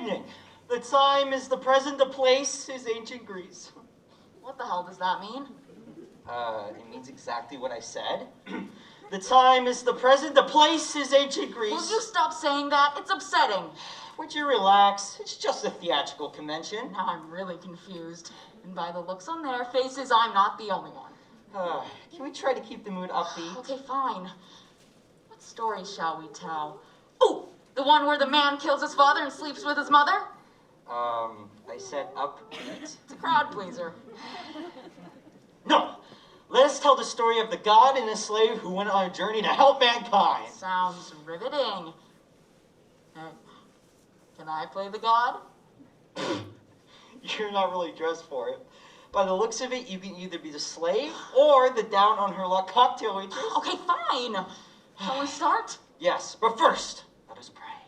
evening. The time is the present, the place is ancient Greece. What the hell does that mean? It means exactly what I said. The time is the present, the place is ancient Greece. Will you stop saying that? It's upsetting. Would you relax? It's just a theatrical convention. Now I'm really confused. And by the looks on their faces, I'm not the only one. Can we try to keep the mood upbeat? Okay, fine. What story shall we tell? Oh, the one where the man kills his father and sleeps with his mother? I said upbeat. It's a crowd pleaser. No! Let us tell the story of the god and his slave who went on a journey to help mankind. Sounds riveting. Can I play the god? You're not really dressed for it. By the looks of it, you can either be the slave or the down-on-her-luck cocktail waitress. Okay, fine. Shall we start? Yes, but first, let us pray.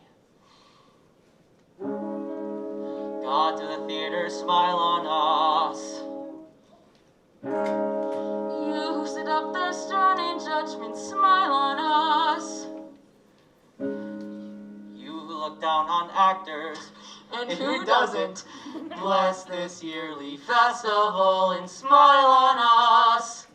God to the theater, smile on us. You who sit up there stern in judgment, smile on us. You who look down on actors, and who doesn't, bless this yearly festival and smile on us.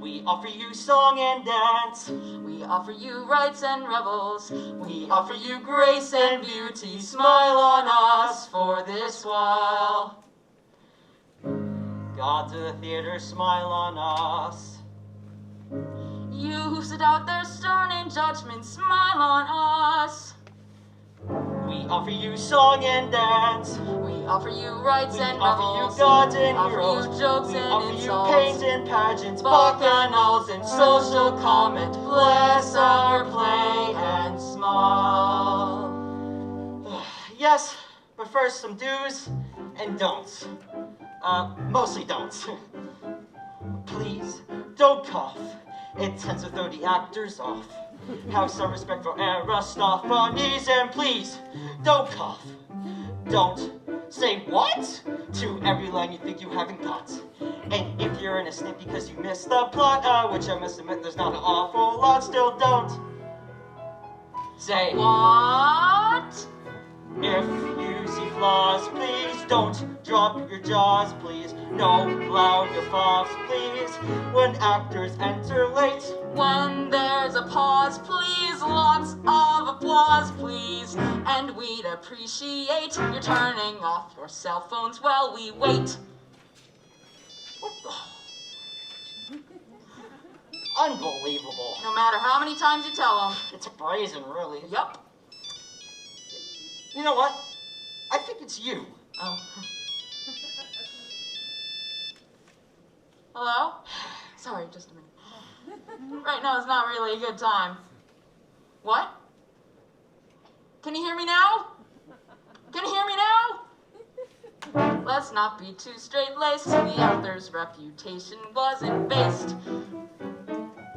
We offer you song and dance. We offer you rites and revels. We offer you grace and beauty. Smile on us for this while. God to the theater, smile on us. You who sit out there stern in judgment, smile on us. We offer you song and dance. We offer you rites and revels. We offer you gods and heroes. You jokes we and offer insults. you pains and pageants, bacchanals and social comment. Bless our play and smile. Yes, but first some do's and don'ts. Mostly don'ts. Please, don't cough. It tends to throw the actors off. Have some respect for Aristophanes, and please, don't cough. Don't say what to every line you think you haven't got. And if you're in a snip because you missed the plot, which I must admit there's not an awful lot, still don't say what? If you see flaws, please don't drop your jaws, please. No loud guffaws, please. When actors enter late, when there's a pause, please. Lots of applause, please. And we'd appreciate your turning off your cell phones while we wait. What the? Unbelievable. No matter how many times you tell them. It's brazen, really. Yup. You know what? I think it's you. Oh. Hello? Sorry, just a minute. Right now is not really a good time. What? Can you hear me now? Can you hear me now? Let's not be too straight-laced. The author's reputation wasn't based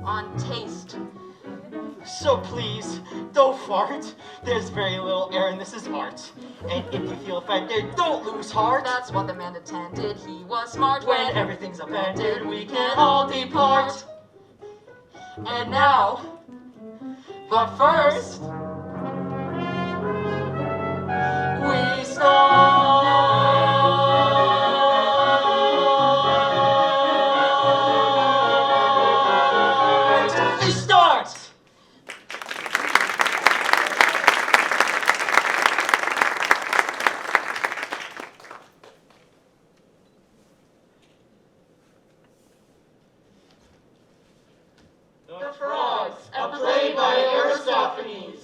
on taste. So please, don't fart. There's very little air and this is art. And if you feel offended, don't lose heart. That's what the man intended. He was smart. When everything's upended, we can all depart. And now, but first, we start. We start. The Frogs, a play by Aristophanes.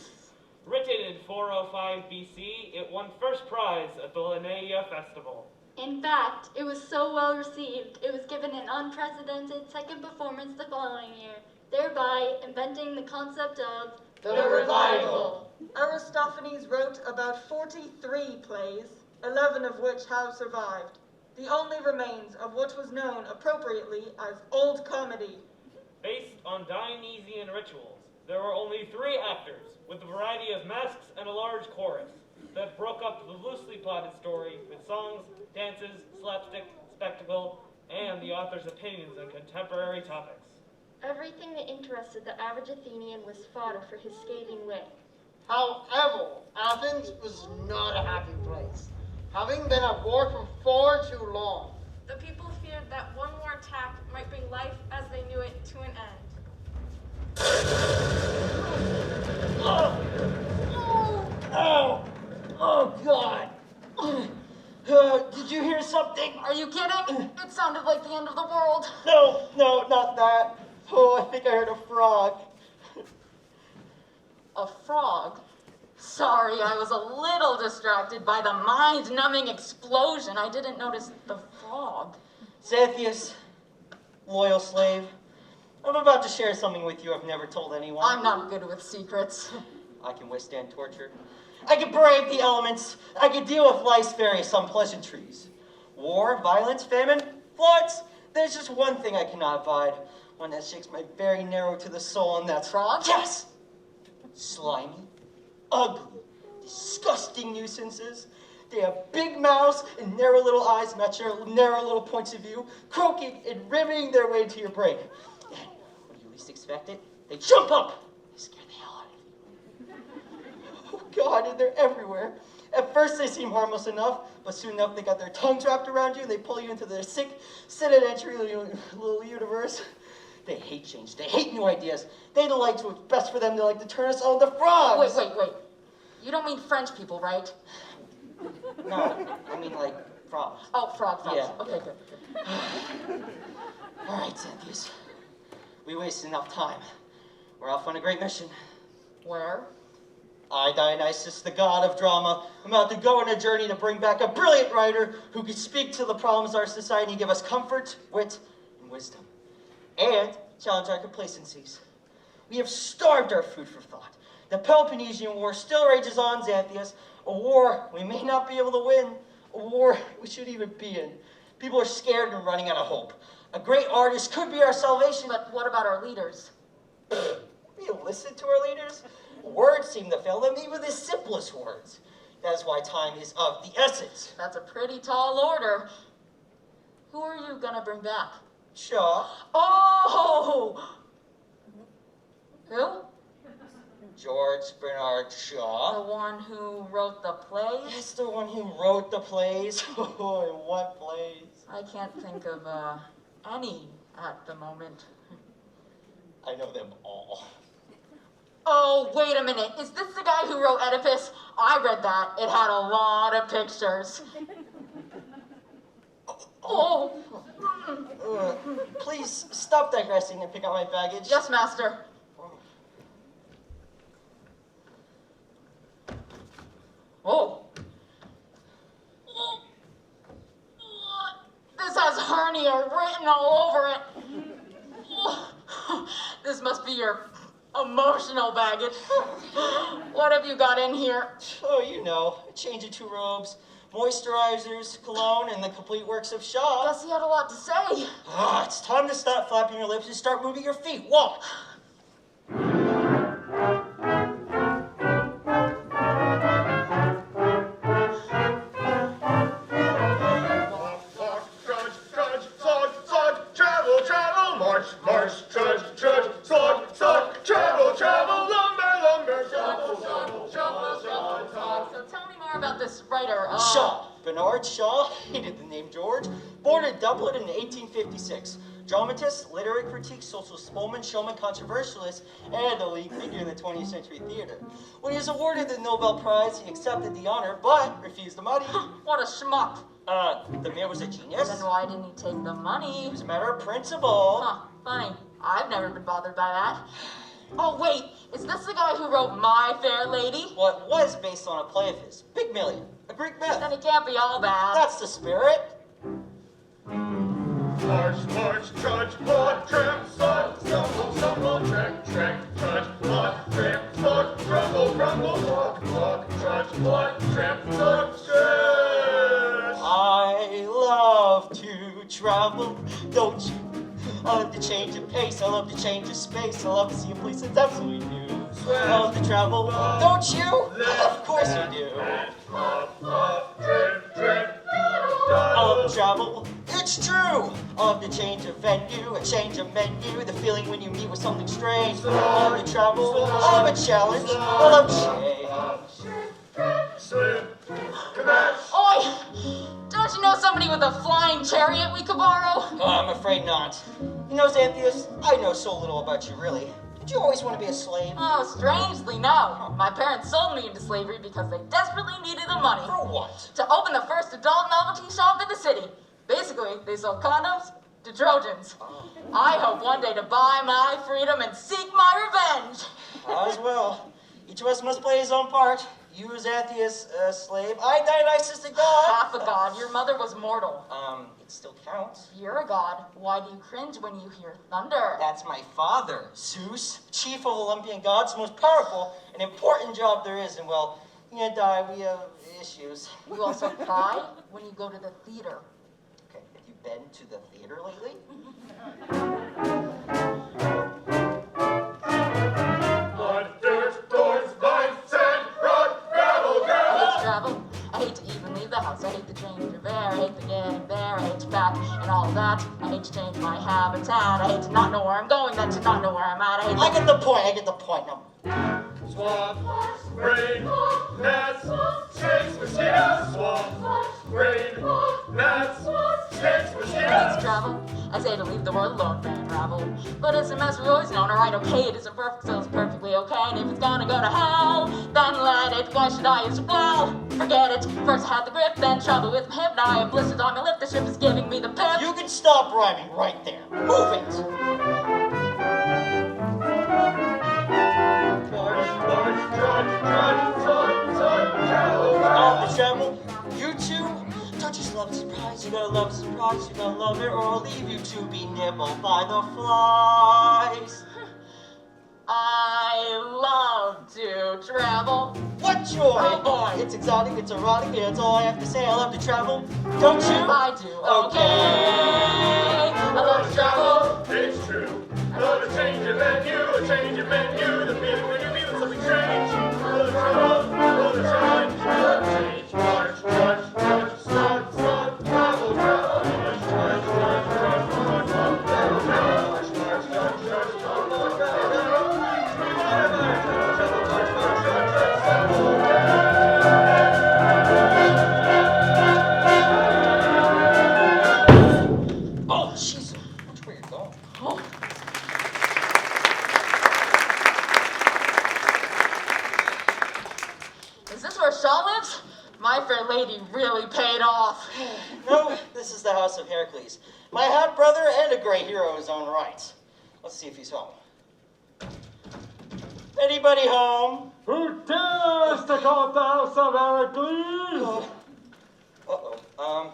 Written in 405 BC, it won first prize at the Linnaea Festival. In fact, it was so well received, it was given an unprecedented second performance the following year, thereby inventing the concept of the revival. Aristophanes wrote about 43 plays, 11 of which have survived. The only remains of what was known appropriately as Old Comedy. Based on Dionysian rituals, there were only 3 actors, with a variety of masks and a large chorus, that broke up the loosely plotted story with songs, dances, slapstick, spectacle, and the author's opinions on contemporary topics. everything that interested the average Athenian was fodder for his scathing wit. However, Athens was not a happy place, having been at war for far too long. The people feared that one more attack might bring life as they knew it to an end. Oh, God. Did you hear something? Are you kidding? It sounded like the end of the world. No, not that. Oh, I think I heard a frog. A frog? Sorry, I was a little distracted by the mind-numbing explosion. I didn't notice the frog. Xanthias, loyal slave, I'm about to share something with you I've never told anyone. I'm not good with secrets. I can withstand torture. I can brave the elements. I can deal with life's various unpleasantries. War, violence, famine, floods. There's just one thing I cannot abide. One that shakes my very marrow to the soul, and that's Frogs? Yes! Slimy, ugly, disgusting nuisances. They have big mouths and narrow little eyes match your narrow little points of view, croaking and riveting their way into your brain. And when you least expect it, they jump up. They scare the hell out of you. Oh God, and they're everywhere. At first they seem harmless enough, but soon enough they got their tongues wrapped around you and they pull you into their sick, sedentary little universe. They hate change. They hate new ideas. They like to what's best for them. They like to turn us all into frogs. Wait. You don't mean French people, right? No, I mean like frogs. Oh, frogs. Yeah. Okay, good. All right, Xanthias. We wasted enough time. We're off on a great mission. Where? I, Dionysius, the god of drama, am about to go on a journey to bring back a brilliant writer who can speak to the problems of our society, give us comfort, wit, and wisdom, and challenge our complacencies. We have starved our food for thought. The Peloponnesian War still rages on, Xanthias, a war we may not be able to win, a war we shouldn't even be in. People are scared and running out of hope. A great artist could be our salvation. But what about our leaders? We listen to our leaders. Words seem to fail them, even the simplest words. That is why time is of the essence. That's a pretty tall order. Who are you gonna bring back? Shaw, Oh! Who? George Bernard The Shaw. one who wrote the plays? He's the one who wrote the plays. Oh, and what plays? I can't think of any at the moment. I know them all. Oh, wait a minute. Is this the guy who wrote Oedipus? I read that. It had a lot of pictures. Oh. Please stop digressing and pick up my baggage. Yes, master. Oh. This has hernia written all over it. This must be your emotional baggage. What have you got in here? Oh, you know, a change of 2 robes, moisturizers, cologne, and the complete works of Shaw. Guess he had a lot to say. It's time to stop flapping your lips and start moving your feet. Walk. Shaw. Bernard Shaw, hated the name George, born in Dublin in 1856. Dramatist, literary critique, social spokesman, showman, controversialist, and a leading figure in the 20th century theater. When he was awarded the Nobel Prize, he accepted the honor, but refused the money. What a schmuck. The man was a genius. Then why didn't he take the money? It was a matter of principle. Huh, funny. I've never been bothered by that. Oh, wait, is this the guy who wrote My Fair Lady? Well, it was based on a play of his, Pygmalion, a Greek myth. Then it can't be all bad. That's the spirit. March, march, trudge, plod, tramp, sod, stumble, stumble, trek, trek, trudge, plod, tramp, plod, grumble, grumble, walk, walk, trudge, plod, tramp, plod, stretch. I love to travel, don't you? I love to change of pace, I love to change of space, I love to see a place that's absolutely new. I love to travel, don't you? Of course you do. Plop, plop, drip, drip, I love to travel, It's true! I love to change a venue, a change of menu, the feeling when you meet with something strange. I love to travel, I love a challenge, I love change. Slip, connect. Oi! Don't you know somebody with a flying chariot we could borrow? Oh, I'm afraid not. You know, Xanthias, I know so little about you, really. Did you always want to be a slave? Oh, strangely, no. My parents sold me into slavery because they desperately needed the money. For what? To open the first adult novelty shop in the city. Basically, they sold condoms to Trojans. I hope one day to buy my freedom and seek my revenge. As well. Each of us must play his own part. You, Xanthias, a slave. I, Dionysus, the god. Half a god. Your mother was mortal. It still counts. You're a god. Why do you cringe when you hear thunder? That's my father, Zeus, chief of Olympian gods, most powerful and important job there is. And well, he and I, we have issues. You also cry when you go to the theater. Okay, have you been to the theater lately? Mud, dirt, thorns, vines, sand, rock, gravel, I hate to gravel. travel. I hate to even leave the house. I hate the change of air. I hate the getting there. I hate to pack and all that. I hate to change my habitat. I hate to not know where I'm going, then to not know where I'm at. I get the point. Now, Swamp, rain, gnats, snakes, mosquitoes. Swamp, rain, gnats, snakes, I hate to mosquitoes. travel. I say to leave the world alone, man, ravel. But it's a mess we've always known. Alright, okay, it isn't perfect, so it's perfectly okay. And if it's gonna go to hell, then let it. Why should I use a blow? Forget it. First I had the grip, then trouble with my hip. Now I have blisters on my lip. The ship is giving me the pip. you can stop rhyming right there. Move it. March, trudge, travel, All the travel. You too. Don't just love a surprise. You gotta love a surprise. You gotta love it, or I'll leave you to be nibbled by the flies. I love to travel. What joy! Oh, boy. It's exotic, it's erotic, yeah, that's all I have to say. I love to travel. Don't you? I do. Okay. I love to travel. It's true. Love a change of venue, a change of menu. The feeling when you meet with something strange. Love to travel, love to change, love to change. March, trudge, start, travel, travel. March, trudge, travel, travel. March, trudge, Oh, jeez. Watch where you're going. Oh. Is this where Shaw lives? My fair lady really paid off. No, this is the house of Heracles. My half brother and a great hero in his own right. Let's see if he's home. Anybody home? Who dares to call it the house of Heracles? Uh-oh.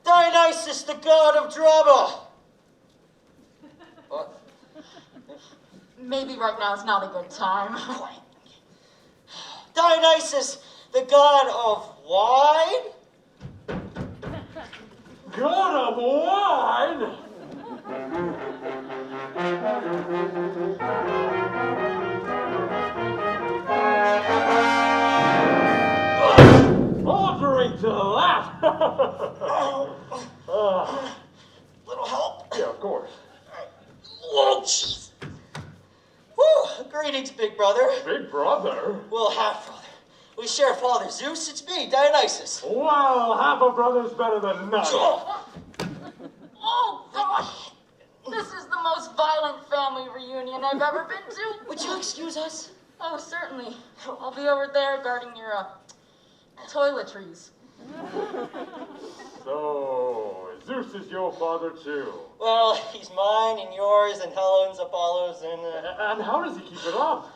Dionysus, the god of drama. What? Maybe right now is not a good time. Quiet. Dionysus, the god of wine? God of wine? Ordering to that! Little help? Yeah, of course. Oh, jeez. Whew, greetings, big brother. Big brother? Well, half brother. We share father, Zeus. It's me, Dionysus. Well, half a brother's better than none. Oh, gosh! This is the most violent family reunion I've ever been to. Would you excuse us? Oh, certainly. I'll be over there guarding your, toiletries. So, Zeus is your father too. Well, he's mine and yours and Helen's, Apollo's, and... And how does he keep it up?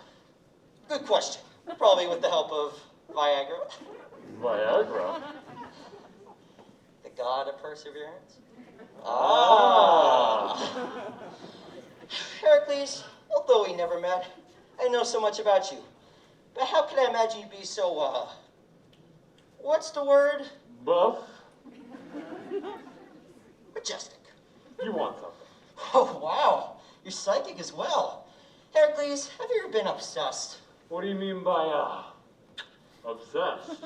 Good question. Probably with the help of Viagra. Viagra? The god of perseverance. Ah. Heracles, although we never met, I know so much about you. But how can I imagine you be so, what's the word? Buff? Majestic. You want something? Oh, wow. You're psychic as well. Heracles, have you ever been obsessed? What do you mean by, Obsessed.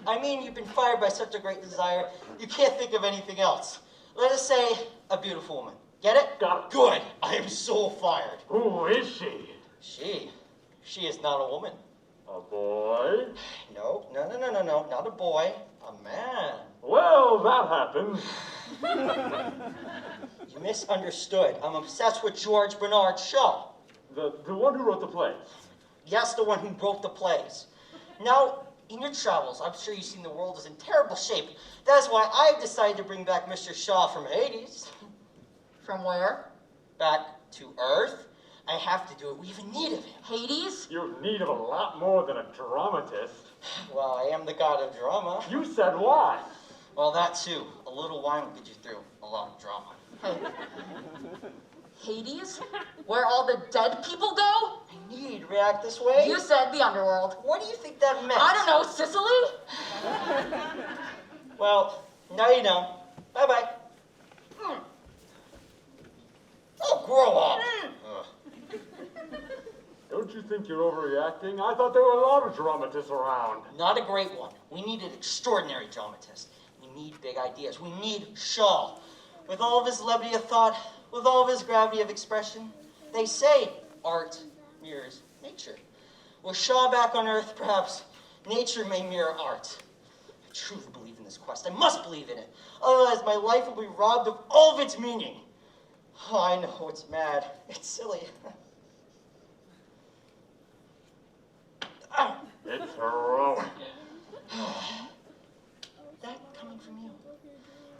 I mean, you've been fired by such a great desire, you can't think of anything else. Let us say, a beautiful woman. Get it? Got it. Good. I am so fired. Who is she? She is not a woman. A boy? No, not a boy. A man. Well, that happens. You misunderstood. I'm obsessed with George Bernard Shaw. The one who wrote the plays. Yes, the one who wrote the plays. Now, in your travels, I'm sure you've seen the world is in terrible shape. That is why I've decided to bring back Mr. Shaw from Hades. From where? Back to Earth. I have to do it. We have a need of him. Hades? You're in need of a lot more than a dramatist. Well, I am the god of drama. You said why? Well, that too. A little wine will get you through a lot of drama. Hey. Hades? Where all the dead people go? I need to react this way. You said the underworld. What do you think that meant? I don't know, Sicily? Well, now you know. Bye-bye. Oh, grow up. Don't you think you're overreacting? I thought there were a lot of dramatists around. Not a great one. We need an extraordinary dramatist. We need big ideas. We need Shaw. With all of his levity of thought, with all of his gravity of expression, they say art mirrors nature. With Shaw back on Earth, perhaps nature may mirror art. I truly believe in this quest. I must believe in it. Otherwise, my life will be robbed of all of its meaning. Oh, I know it's mad. It's silly. It's heroic. That coming from you.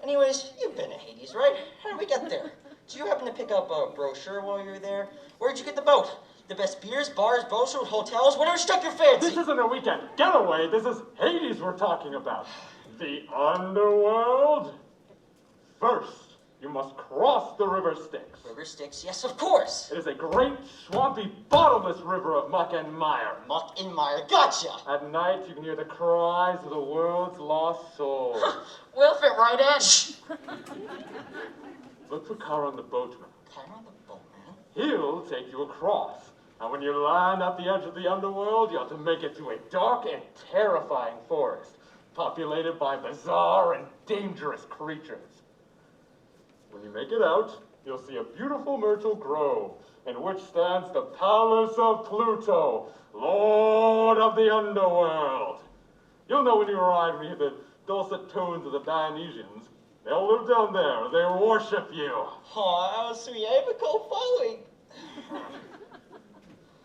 Anyways, you've been to Hades, right? How did we get there? Did you happen to pick up a brochure while you were there? Where'd you get the boat? The best beers, bars, boats, hotels, whatever struck your fancy. This isn't a weekend getaway. This is Hades we're talking about. The underworld. First, you must cross the river Styx. River Styx, yes, of course. It is a great, swampy, bottomless river of muck and mire. Muck and mire, gotcha. At night, you can hear the cries of the world's lost souls. We'll fit right in. Look for Chiron the boatman. Chiron the boatman? He'll take you across. And when you land at the edge of the underworld, you have to make it through a dark and terrifying forest, populated by bizarre and dangerous creatures. When you make it out, you'll see a beautiful myrtle grove, in which stands the palace of Pluto, Lord of the underworld. You'll know when you arrive when you hear the dulcet tones of the Dionysians. They'll live down there. They worship you. Oh, how sweet. I have a cult following.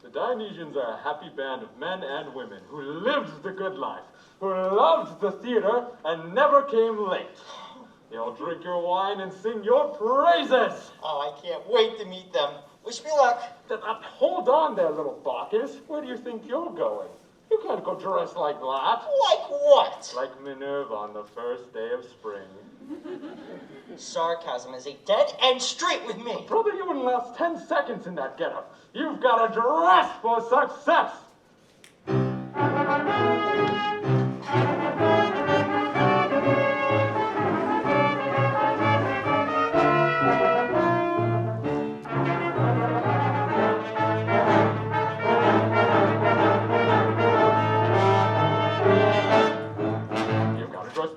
The Dionysians are a happy band of men and women who lived the good life, who loved the theater, and never came late. They'll drink your wine and sing your praises. Oh, I can't wait to meet them. Wish me luck. Hold on there, little Bacchus. Where do you think you're going? You can't go dressed like that. Like what? Like Minerva on the first day of spring. Sarcasm is a dead end straight with me. Brother, you wouldn't last 10 seconds in that getup. You've got to dress for success.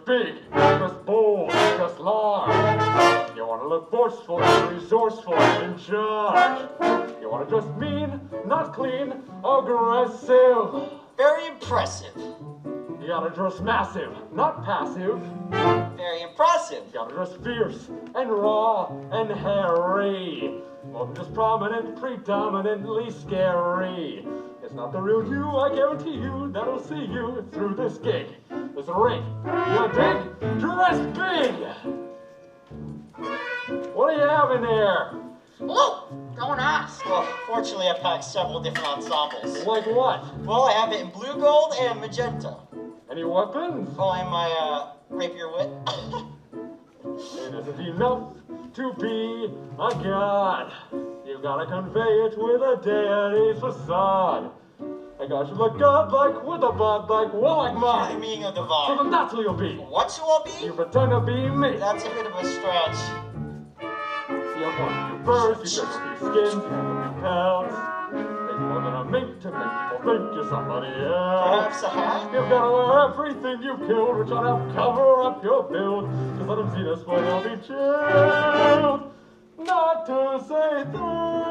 Big, just bold, just large. You want to look forceful and resourceful and in charge. You want to dress mean, not clean, aggressive. Very impressive. You gotta dress massive, not passive. Very impressive. You gotta dress fierce and raw and hairy. More than just prominent, predominantly scary. It's not the real you, I guarantee you, that'll see you through this gig. This ring. You dig? Dress big! What do you have in there? Oh, don't ask. Well, fortunately, I packed several different ensembles. Like what? Well, I have it in blue gold and magenta. Any weapons? Oh, and my, rapier wit. It isn't enough to be a god. You gotta convey it with a deity's facade. I got you look godlike with a bod like like The mine. meaning of So divine. then that's who you'll be. What you will be? You pretend to be me. That's a bit of a stretch. You want to be birds, you got to be skins, you have to be pelts. If you want than a mink to make people think you're somebody else. Perhaps a hat? You've got to wear everything you killed, which ought to cover up your build. Just let them see this way, they'll be chilled. Not to say through.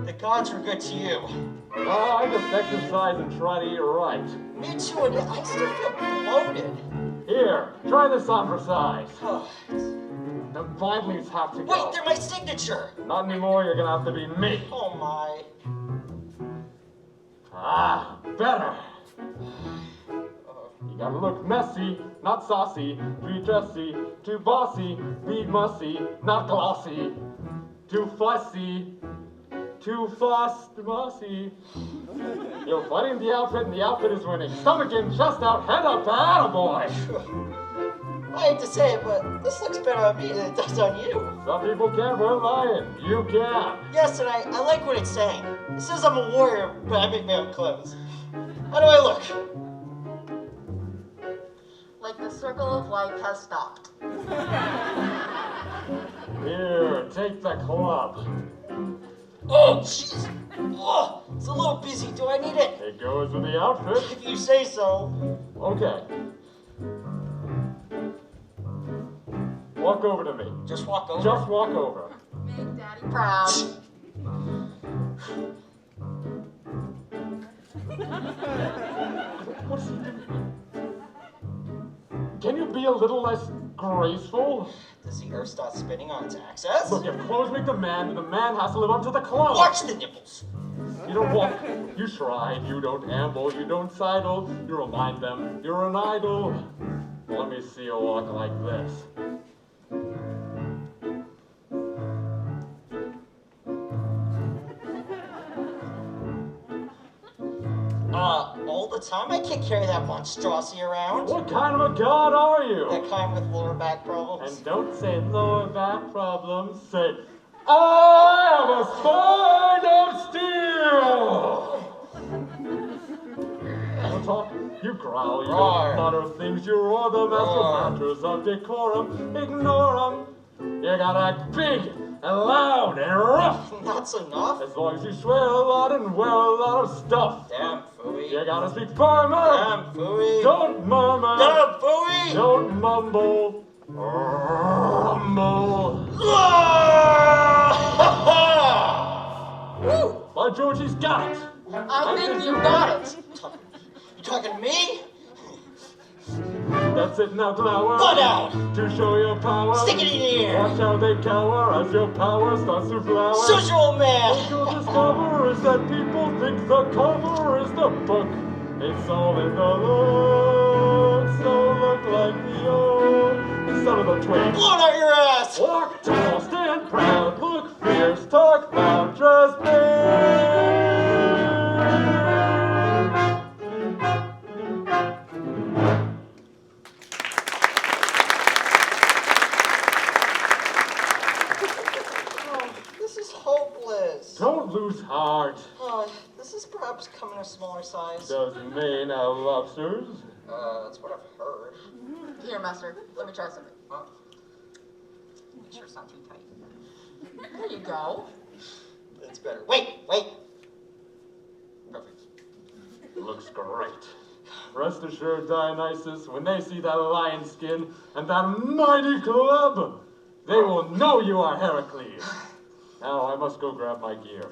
The gods were good to you. Oh, I just exercise and try to eat right. Me too, and I still feel bloated. Here, try this on for size. Oh, The Vineleys have to go. wait, they're my signature. Not anymore, you're gonna have to be me. Oh my. Ah, better. You gotta look messy, not saucy, too dressy, too bossy, be mussy, not glossy, too fussy, too fast, mossy. You're fighting the outfit and the outfit is winning. Stomach in, chest out, head up, attaboy. I hate to say it, but this looks better on me than it does on you. Some people can't wear lion, you can. Yes, and I like what it's saying. It says I'm a warrior, but I make my own clothes. How do I look? Like the circle of life has stopped. Here, take the club. Oh, jeez. Oh, it's a little busy. Do I need it? It goes with the outfit. If you say so. Okay. Walk over to me. Just walk over. Just walk over. Make Daddy proud. What's he doing? Can you be a little less graceful? Does the earth start spinning on its axis? Look, if clothes make the man, then the man has to live up to the clothes. Watch the nipples. You don't walk, you stride, you don't amble, you don't sidle, you remind them you're an idol. Let me see you walk like this. All the time? I can't carry that monstrosity around. What kind of a god are you? That kind with lower back problems. And don't say lower back problems, say, I have a spine of steel! Don't talk, you growl, you Roar. don't mutter things, you roar the master Roar. matters of decorum, ignore 'em. You gotta act big and loud and rough. That's enough. As long as you swear a lot and wear a lot of stuff. Damn phooey. You gotta speak firmer. Damn phooey. Don't murmur. Damn phooey. Don't mumble. Rumble. Woo! By George, he's got it. I think you got it. You talking to me? That's it now, glower. Butt out. To show your power. Stick it in the air. Watch how they cower as your power starts to flower. Such old man. What you'll discover is that people think the cover is the book. It's all in the look, so look like the old son of a twig. Blow out your ass. Walk tall, stand proud, look fierce, talk loud, dress big. This is hopeless. Don't lose heart. This is perhaps come in a smaller size. Does Maine have lobsters? That's what I've heard. Here, Master. Let me try something. Make sure it's not too tight. There you go. That's better. Wait. Perfect. Looks great. Rest assured, Dionysus, when they see that lion skin and that mighty club, they will know you are Heracles. Now I must go grab my gear.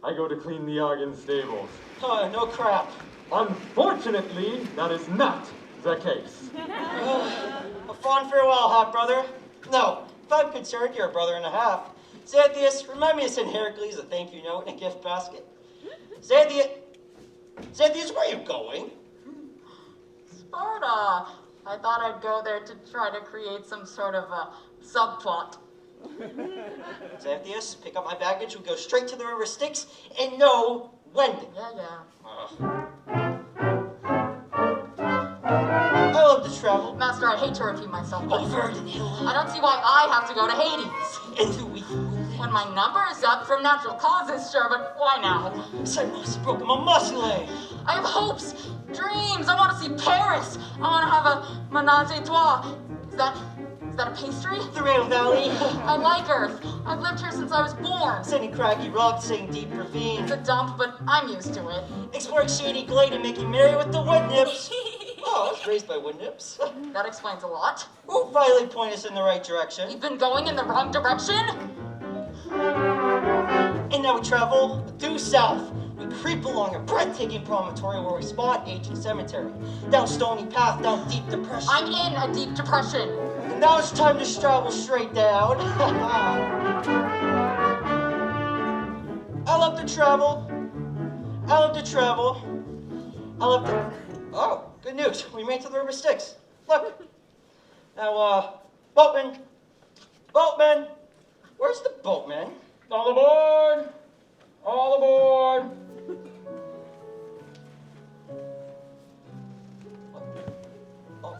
I go to clean the Argan stables. No crap. Unfortunately, that is not the case. A fond farewell, half brother. No, if I'm concerned, you're a brother and a half. Xanthius, remind me to send Heracles a thank you note in a gift basket. Xanthius, where are you going? Sparta. I thought I'd go there to try to create some sort of a subplot. Xanthius, pick up my baggage, we go straight to the river Styx, and no wending. Yeah. I love to travel. Master, I hate to repeat myself, but Over the hill. I don't see why I have to go to Hades. And who we When my number is up from natural causes, sure, but why now? I must have broken my muscle leg. I have hopes, dreams. I want to see Paris. I want to have a menage a trois. Is that a pastry? The Rail Valley. I like Earth. I've lived here since I was born. Sending craggy rocks, saying deep ravine. It's a dump, but I'm used to it. Exploring shady glade and making merry with the wood nips. Oh, I was raised by wood nips. That explains a lot. Oh, finally point us in the right direction. You've been going in the wrong direction? And now we travel due south. We creep along a breathtaking promontory where we spot ancient cemetery. Down stony path, down deep depression. I'm in a deep depression. And now it's time to travel straight down. I love to travel. I love to travel. I love to... Oh, good news. We made it to the River Styx. Look. Now, boatman. Boatman. Where's the boatman? All aboard! All aboard! Oh.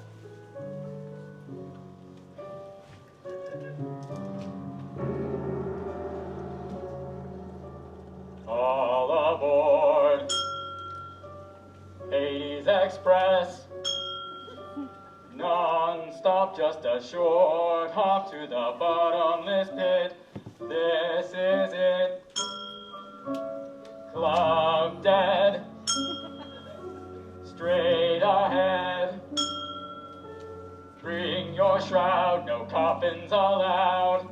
All aboard! Hades Express. Non-stop, just a short hop to the bottomless pit. This is it. Club dead. Straight ahead. Bring your shroud, no coffins allowed.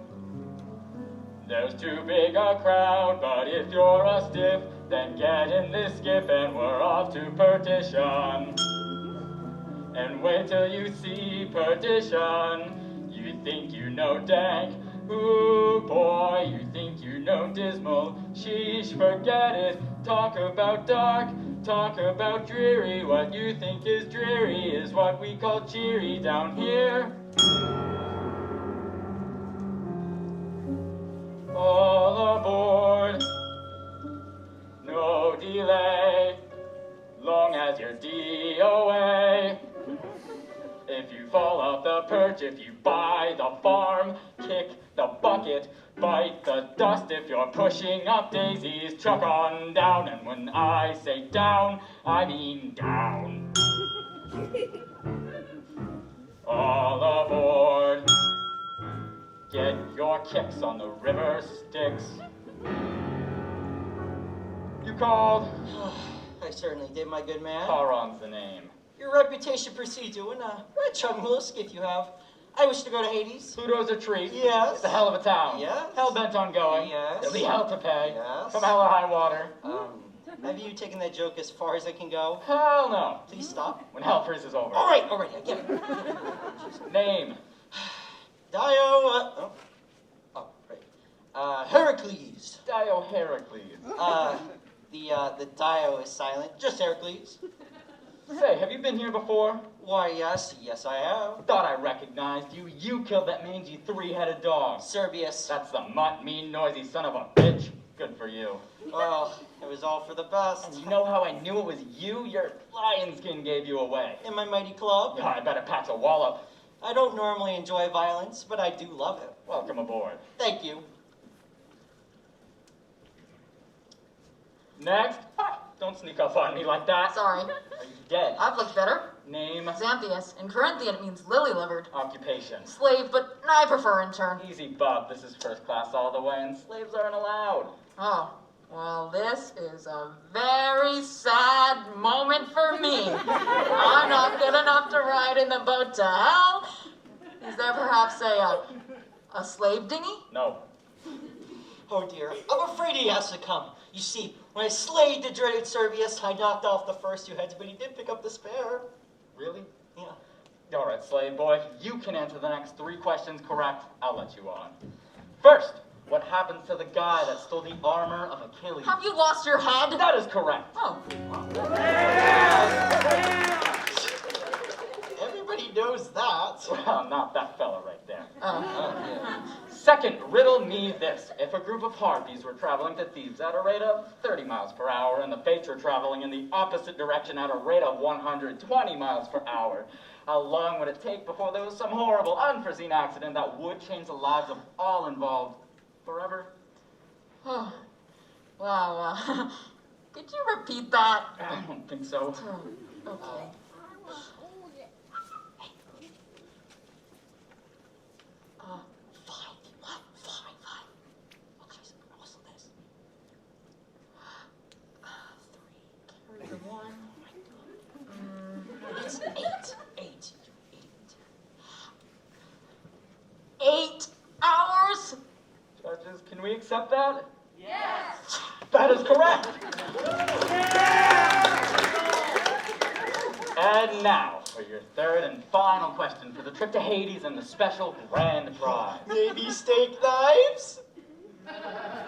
There's too big a crowd, but if you're a stiff, then get in this skiff and we're off to perdition. And wait till you see perdition. You think you know dank. Ooh, boy, you think you know dismal. Sheesh, forget it. Talk about dark, talk about dreary. What you think is dreary is what we call cheery down here. All aboard. No delay. Long as you're DOA. If you fall off the perch, if you buy the farm, kick the bucket, bite the dust. If you're pushing up daisies, truck on down. And when I say down, I mean down. All aboard. Get your kicks on the River Styx. You called? I certainly did, my good man. Charon's the name. Your reputation precedes you, and what a charming little skiff you have. I wish to go to Hades. Pluto's a treat. Yes. It's a hell of a town. Yes. Hell bent on going. Yes. There'll be hell to pay. Yes. From hell or high water. Have you taken that joke as far as I can go? Hell no. Please stop. When hell freezes over. All right, I get it. Name. Heracles. Dio Heracles. The Dio is silent. Just Heracles. Say, have you been here before? Why, yes, I have. Thought I recognized you. You killed that mangy three-headed dog. Serbius. That's the mutt, mean, noisy son of a bitch. Good for you. Well, it was all for the best. And you know how I knew it was you? Your lion skin gave you away. In my mighty club? I bet it packs a wallop. I don't normally enjoy violence, but I do love it. Welcome aboard. Thank you. Next. Don't sneak up on me like that. Sorry. Are you dead? I've looked better. Name. Xanthias. In Corinthian, it means lily-livered. Occupation. Slave, but I prefer intern. Easy, Bob. This is first class all the way, and slaves aren't allowed. Oh, well, this is a very sad moment for me. I'm not good enough to ride in the boat to hell. Is there perhaps a slave dinghy? No. Oh dear, I'm afraid he has to come. You see, when I slayed the dreaded Servius, I knocked off the first 2 heads, but he did pick up the spare. Really? Yeah. All right, slave boy. You can answer the next 3 questions correct. I'll let you on. First, what happens to the guy that stole the armor of Achilles? Have you lost your head? That is correct. Oh. Everybody knows that. Well, not that fella right there. Oh. Yeah. Second, riddle me this. If a group of harpies were traveling to Thebes at a rate of 30 miles per hour and the fates were traveling in the opposite direction at a rate of 120 miles per hour, how long would it take before there was some horrible, unforeseen accident that would change the lives of all involved forever? Oh. Wow. Could you repeat that? I don't think so. Oh, okay. judges. Can we accept that? Yes. That is correct. And now, for your third and final question for the trip to Hades and the special grand prize. Maybe steak knives?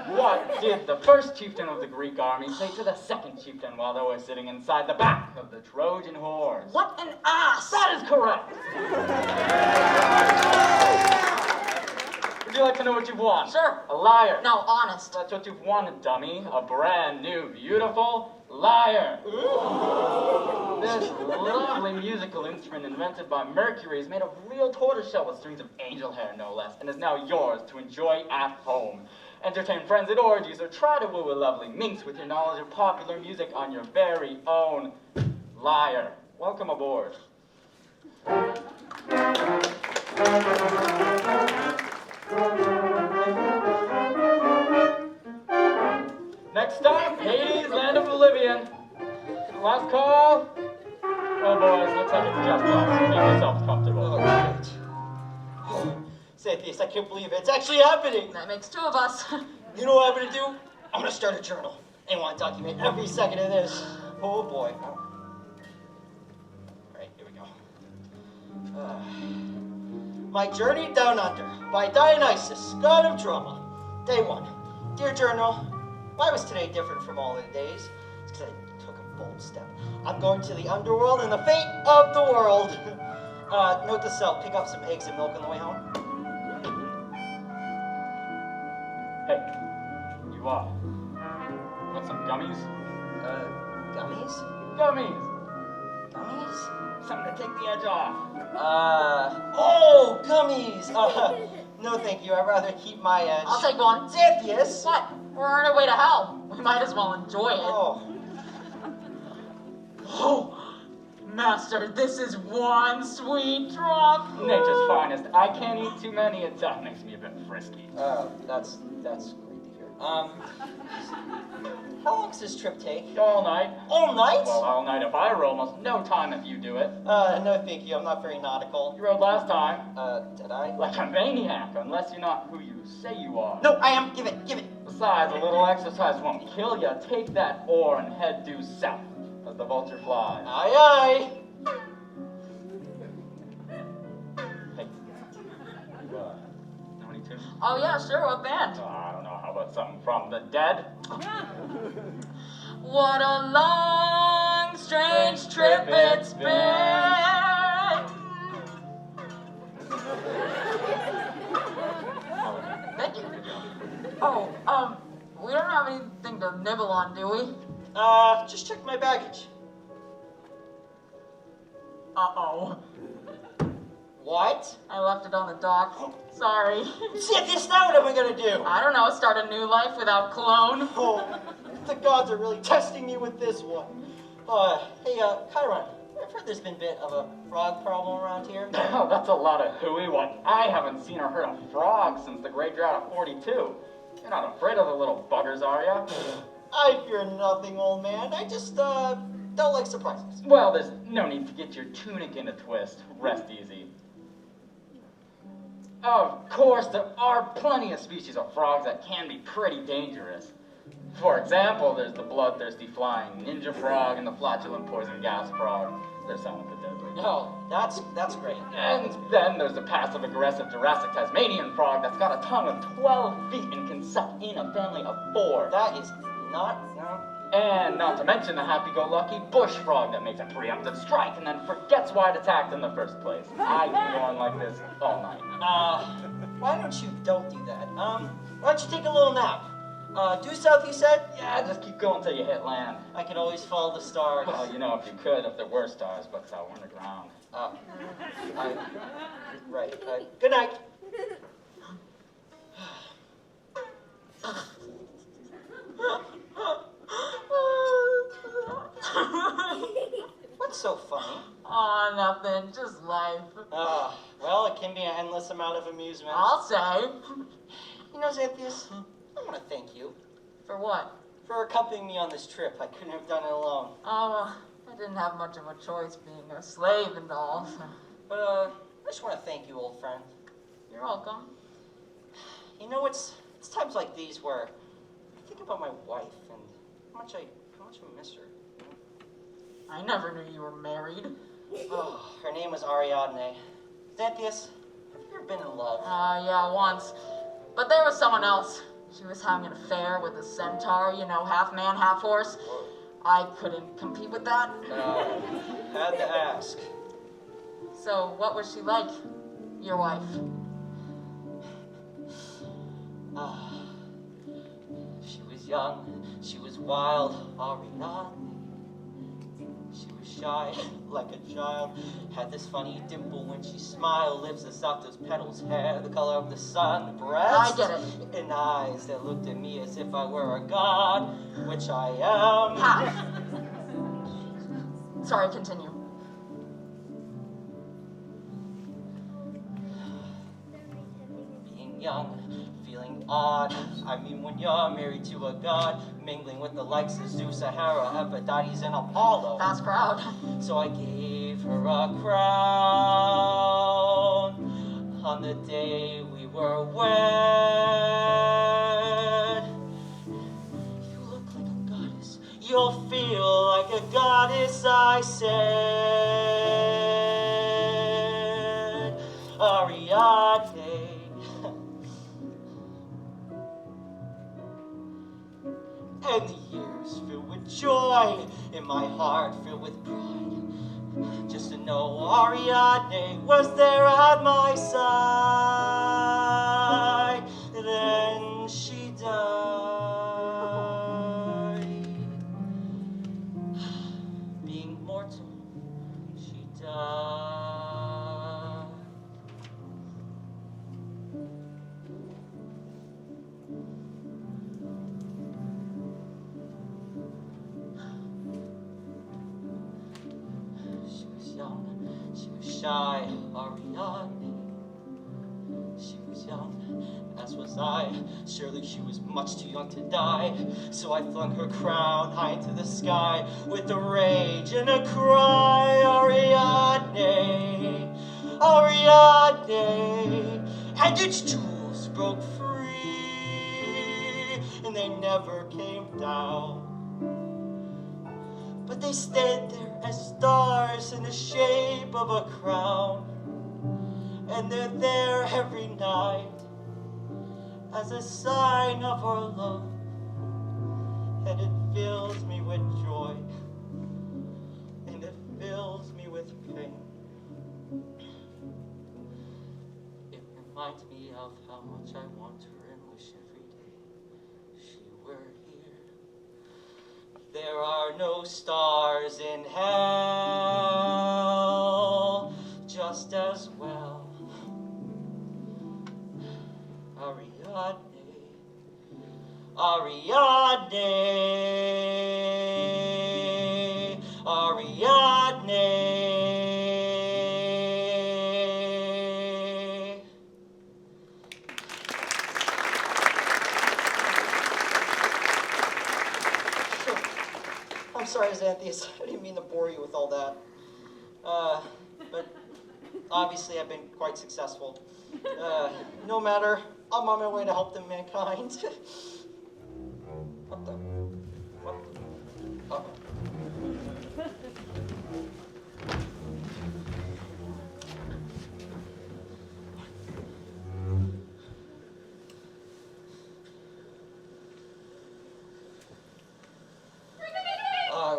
What did the first chieftain of the Greek army say to the second chieftain while they were sitting inside the back of the Trojan horse? What an ass! That is correct! Would you like to know what you've won? Sure. A lyre. No, honest. That's what you've won, dummy. A brand new, beautiful lyre. This lovely musical instrument invented by Mercury is made of real tortoiseshell with strings of angel hair, no less, and is now yours to enjoy at home. Entertain friends at orgies or try to woo a lovely minx with your knowledge of popular music on your very own lyre. Welcome aboard. Next stop, Hades, land of Oblivion. Last call. Oh boys, looks like it's just us. Make yourselves comfortable. Oh, great. Zethius, I can't believe it. It's actually happening. That makes two of us. You know what I'm gonna do? I'm gonna start a journal. I want to document every second of this. Oh boy. All right, here we go. My Journey Down Under by Dionysius, god of drama. Day 1. Dear Journal, why was today different from all the days? It's because I took a bold step. I'm going to the underworld and the fate of the world. Note to self, pick up some eggs and milk on the way home. Hey, you want some gummies? Gummies? Gummies! Gummies? Something to take the edge off. Oh, gummies! No thank you, I'd rather keep my edge. I'll take one. Zethius! What? We're on our way to hell. We might as well enjoy it. Oh. Oh, Master, this is one sweet drop. Nature's finest. I can't eat too many. It makes me a bit frisky. That's great to hear. How long does this trip take? All night. All night? Well, all night if I row, almost no time if you do it. No thank you, I'm not very nautical. You rode last time. Did I? Like a maniac, unless you're not who you say you are. No, I am. Give it. Besides, a little exercise won't kill you. Take that oar and head due south as the vulture flies. Aye, aye. Hey, you, know any tunes? Oh yeah, sure, what band? I don't know, how about something from the dead? What a long, strange trip it's been. Thank you. Oh, we don't have anything to nibble on, do we? Just check my baggage. Uh-oh. What? I left it on the dock. Sorry. Zethius, now what am I gonna do? I don't know, start a new life without cologne. Oh, the gods are really testing me with this one. Hey, Chiron, I've heard there's been a bit of a frog problem around here. Oh, that's a lot of hooey. What? I haven't seen or heard a frog since the Great Drought of 42. You're not afraid of the little buggers, are ya? I fear nothing, old man. I just, don't like surprises. Well, there's no need to get your tunic in a twist. Rest easy. Of course, there are plenty of species of frogs that can be pretty dangerous. For example, there's the bloodthirsty flying ninja frog and the flatulent poison gas frog. They're some of the deadly. Oh, that's great. And then there's the passive-aggressive Jurassic Tasmanian frog that's got a tongue of 12 feet and can suck in a family of 4. That is not... And not to mention the happy-go-lucky bush frog that makes a preemptive strike and then forgets why it attacked in the first place. I can go on like this all night. Why don't you don't do that? Why don't you take a little nap? Due south, you said? Yeah, just keep going till you hit land. I can always follow the stars. Well, you know, if you could, if there were stars, but we're underground. Right. Good night. What's so funny? Oh, nothing, just life. Well, it can be an endless amount of amusement. I'll say. You know, Zethius, I want to thank you. For what? For accompanying me on this trip. I couldn't have done it alone. Oh, I didn't have much of a choice being a slave and all. So. But, I just want to thank you, old friend. You're welcome. You know, it's It's times like these where I think about my wife and how much I miss her. I never knew you were married. Oh, her name was Ariadne. Xanthias, have you ever been in love? Yeah, once. But there was someone else. She was having an affair with a centaur, you know, half man, half horse. I couldn't compete with that. Had to ask. So, what was she like, your wife? She was young, she was wild, Ariadne. She was shy, like a child, had this funny dimple when she smiled, lips as soft as petals, hair the color of the sun, breasts, I get it. and eyes that looked at me as if I were a god, which I am. Half. Sorry, continue. Being young, feeling odd. I mean, when you're married to a god, mingling with the likes of Zeus, Hera, Aphrodite, and Apollo. Fast crowd. So I gave her a crown on the day we were wed. You look like a goddess. You'll feel like a goddess, I said. Ariadne. And the years filled with joy, and my heart filled with pride. Just to know Ariadne was there at my side. Then she died. Being mortal, she died. She was shy, Ariadne. She was young, as was I. Surely she was much too young to die. So I flung her crown high into the sky with a rage and a cry, Ariadne, Ariadne. And its jewels broke free, and they never came down. But they stand there as stars in the shape of a crown. And they're there every night as a sign of our love. And it fills me with joy, and it fills me with pain. It reminds me of how much I want her and wish every day she were here. There are no stars in hell, just as well. Ariadne, Ariadne, Ariadne. I'm sorry, Xanthias. I didn't mean to bore you with all that. But obviously I've been quite successful. No matter, I'm on my way to help them mankind. What the? What? Oh.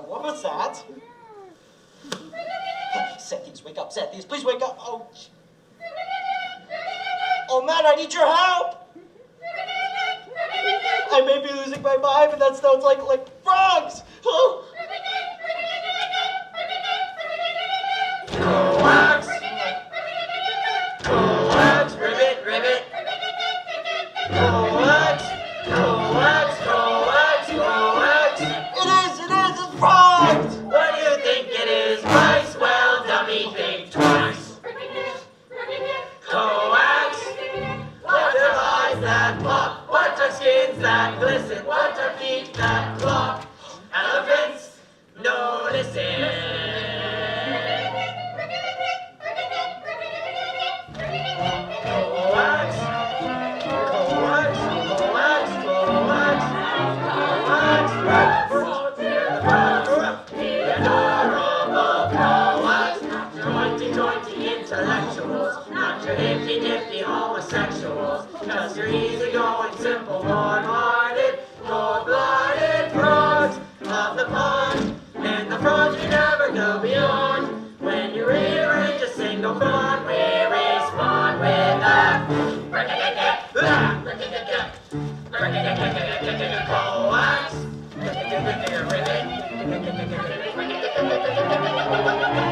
What was that? Xanthias, wake up. Xanthias, please wake up. Oh, oh man, I need your help. I may be losing my mind, but that sounds like frogs. Oh. Coax! Coax, ribbit, ribbit. Coax, coax, coax, coax. It's frogs. What do you think it is, mice? Well, dummy, think twice. Coax. What are eyes that pop? What are skins that glisten? What are feet that clop? Elephants, no listen. Coax, coax, coax, simple, warm-hearted, cold-blooded frogs of the pond. And the frogs we never go beyond. When you rearrange a single bond, we respond with a coax.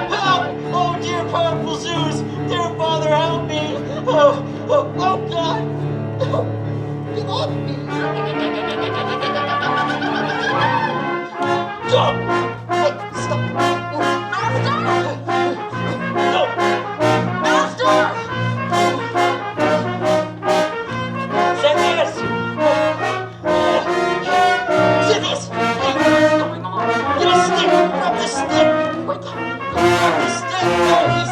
Help! Oh, dear powerful Zeus! Dear Father, help me! Oh, God! Get off me! Stop! Hey, stop! Master! No! Master! Zenithius! Zenithius! What's going on? Get a stick! Grab the stick! Wait, Grab the stick! No, he's...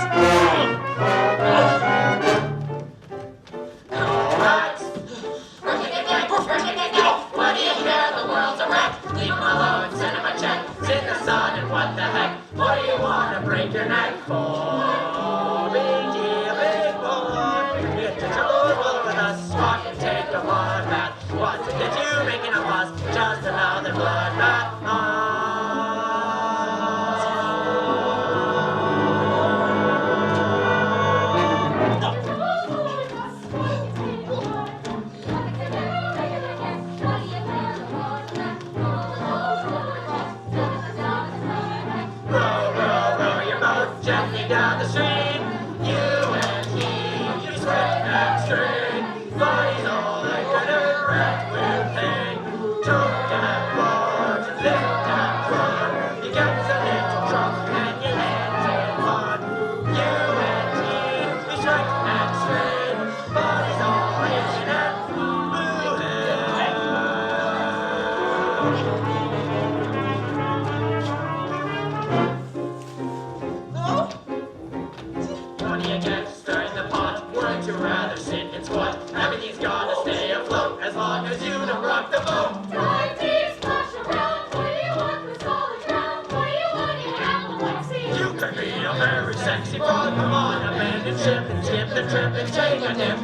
What do you care? The world's a wreck. Leave him alone, send him a check. Sit in the sun and what the heck? What do you want to break your neck for? Big deal, big boy. Get to roll with us. Walk and take a blood bath. What's it that you making a fuss? Just another bloodbath. Row your boat gently down the stream. You and he, you sweat and strain. Bodies all like an erect with pain. Choke and barge, lift and run. You get a little drunk and your hands in fun. You and he, you sweat and strain. Bodies all itching and Money again, stirring the pot. Wouldn't you rather sit and squat? Everything's gotta stay afloat as long as you don't rock the boat. Dive deep, splash around. What do you want for solid ground? What do you want in Appalachian? You could be a very sexy frog. Come on, abandon ship and skip the trip and take a dip.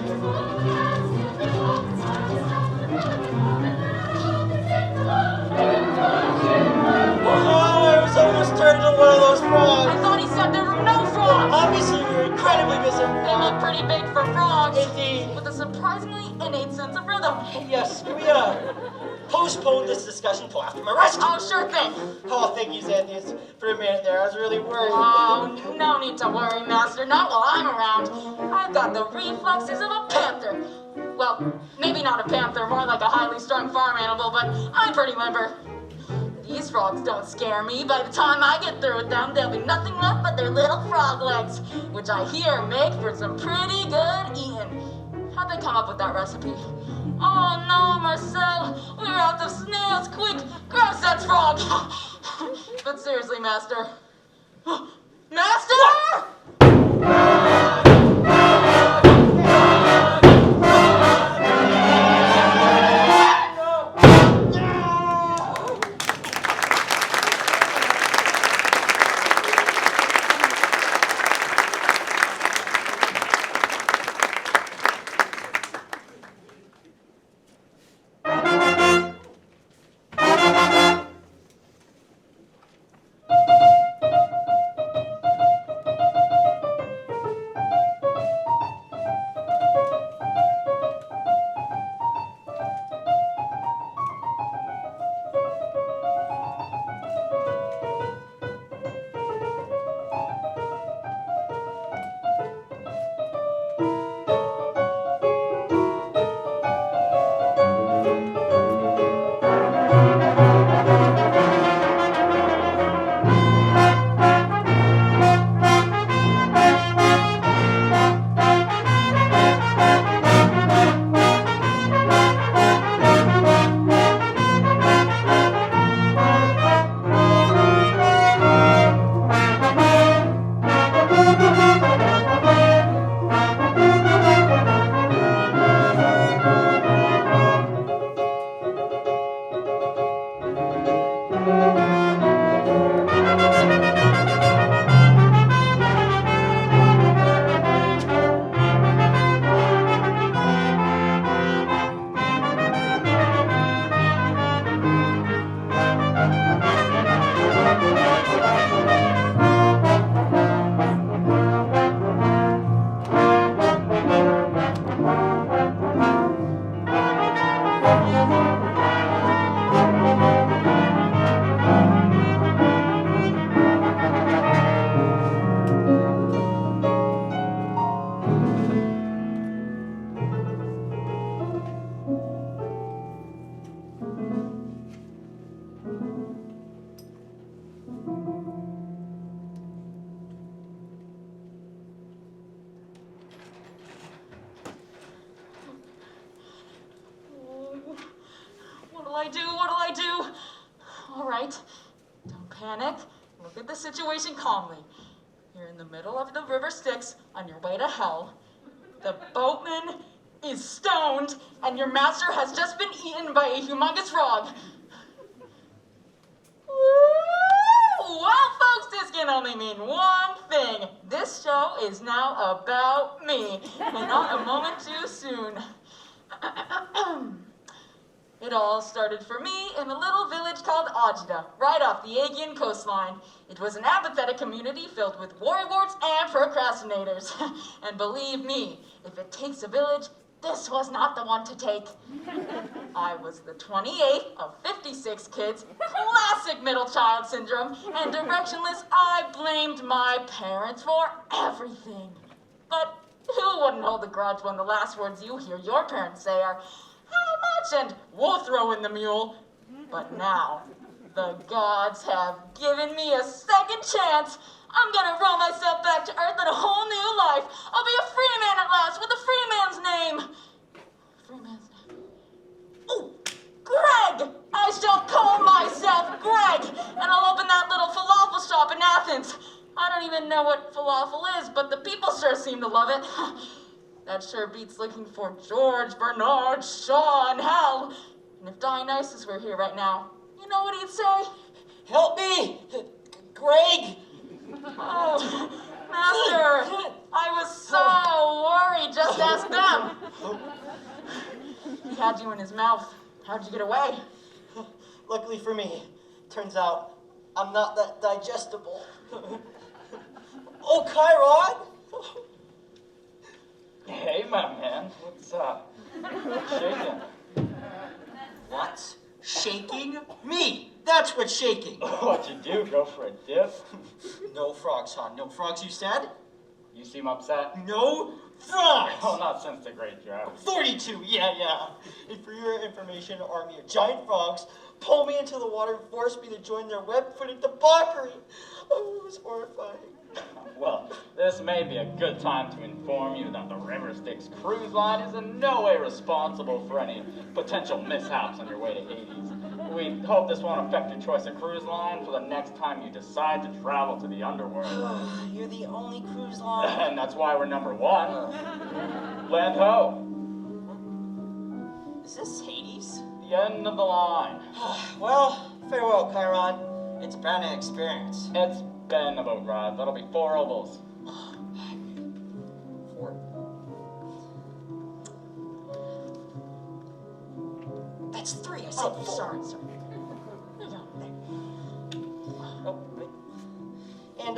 Oh, I was almost turned into one of those frogs. I thought he said there were no frogs! Obviously, you're incredibly busy. They look pretty big for frogs. Indeed. With a surprisingly innate sense of rhythm. Yes, can we postpone this discussion till after my rescue? Oh, sure thing. Oh, thank you, Xanthius. For a minute there, I was really worried. Oh, no need to worry, Master. Not while I'm around. I've got the reflexes of a panther. Well, maybe not a panther, more like a highly strung farm animal, but I'm pretty limber. These frogs don't scare me. By the time I get through with them, there'll be nothing left but their little frog legs, which I hear make for some pretty good eating. How'd they come up with that recipe? Oh no, Marcel, we're out of snails. Quick, grab that frog. But seriously, Master. Master! What'll I do? What'll I do? All right, don't panic. Look at the situation calmly. You're in the middle of the river Styx on your way to hell. The boatman is stoned, and your master has just been eaten by a humongous frog. Woo! Well, folks, this can only mean one thing. This show is now about me, and not a moment too soon. It all started for me in a little village called Ajda, right off the Aegean coastline. It was an apathetic community filled with worrywarts and procrastinators. And believe me, if it takes a village, this was not the one to take. I was the 28th of 56 kids, classic middle child syndrome, and directionless. I blamed my parents for everything. But who wouldn't hold a grudge when the last words you hear your parents say are, "How much?" and "We'll throw in the mule." But now, the gods have given me a second chance. I'm gonna roll myself back to Earth in a whole new life. I'll be a free man at last with a free man's name. Free man's name. Oh, Greg! I shall call myself Greg, and I'll open that little falafel shop in Athens. I don't even know what falafel is, but the people sure seem to love it. That sure beats looking for George, Bernard, Shaw, and Hal. And if Dionysians were here right now, you know what he'd say? Help me! Greg! Oh, Master, I was so worried. Just ask them. He had you in his mouth. How'd you get away? Luckily for me, turns out I'm not that digestible. Oh, Chiron! Hey, my man, what's up? Shaking. What's shaking? Me! That's what's shaking! What'd you do? Go for a dip? No frogs, huh? No frogs, you said? You seem upset? No frogs! Oh, not since the Great Drought. 42, yeah. And for your information, an army of giant frogs pulled me into the water and forced me to join their web-footed debauchery. Oh, it was horrifying. Well, this may be a good time to inform you that the River Styx cruise line is in no way responsible for any potential mishaps on your way to Hades. We hope this won't affect your choice of cruise line for the next time you decide to travel to the underworld. You're the only cruise line. And that's why we're number one. Land ho! Is this Hades? The end of the line. Well, farewell, Chiron. It's been an experience. It's been a boat ride. That'll be 4 obols. 4. That's 3. I said 4. Sorry. There you go. There. Oh, wait. And,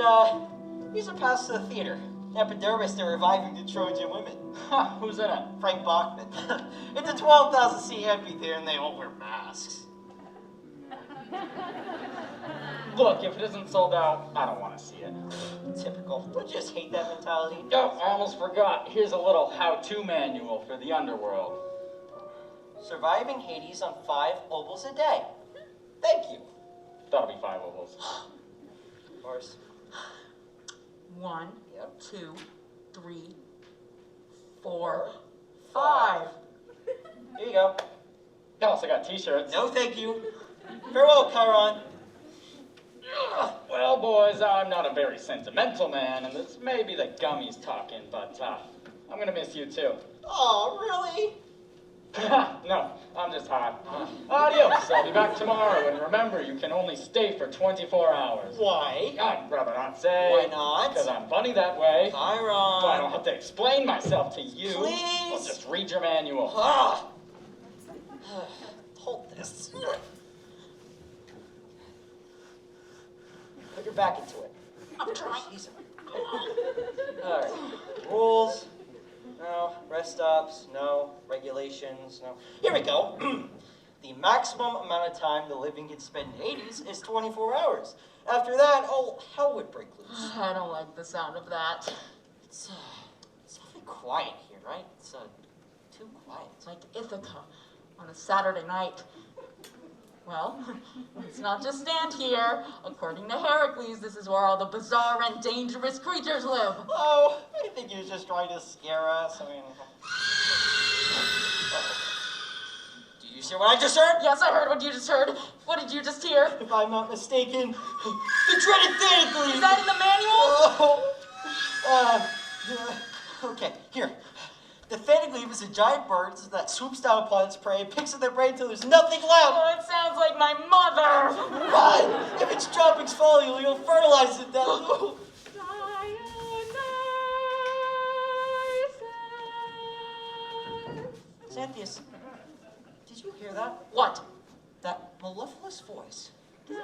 here's a pass to the theater. Epidermis, they're reviving the Trojan women. Ha! Who's in it? Frank Bachman. It's a 12,000-seat amphitheater and they all wear masks. Look, if it isn't sold out, I don't want to see it. Typical. Don't you just hate that mentality? Oh, I almost forgot. Here's a little how-to manual for the underworld. Surviving Hades on 5 obols a day. Thank you. That'll be 5 obols. Of course. 1, 2, 3, 4, 5. Here you go. I also got t-shirts. No, thank you. Farewell, Chiron. Well, boys, I'm not a very sentimental man, and this may be the gummies talking, but I'm gonna miss you too. Oh, really? No, I'm just hot. Adios, I'll be back tomorrow, and remember, you can only stay for 24 hours. Why? I'd rather not say. Why not? Because I'm funny that way. Chiron. So I don't have to explain myself to you. Please. Well, just read your manual. Ah. Hold this. Put your back into it. I'm trying. All right. Rules. No. Rest stops. No. Regulations. No. Here we go. The maximum amount of time the living can spend in Hades is 24 hours. After that, oh, hell would break loose. I don't like the sound of that. It's awfully quiet here, right? It's too quiet. It's like Ithaca on a Saturday night. Well, let's not just stand here. According to Heracles, this is where all the bizarre and dangerous creatures live. Oh, I think he was just trying to scare us. I mean, did you you hear what I just heard? Yes, I heard what you just heard. What did you just hear? If I'm not mistaken, the dreaded Thanatos! Is that in the manual? Okay, here. The Thanatos is a giant bird that swoops down upon its prey, picks at their brain until there's nothing left. Oh, it sounds like my mother. Run! If its droppings fall, you'll fertilize it down. Xanthias, did you hear that? What? That mellifluous voice. Yeah.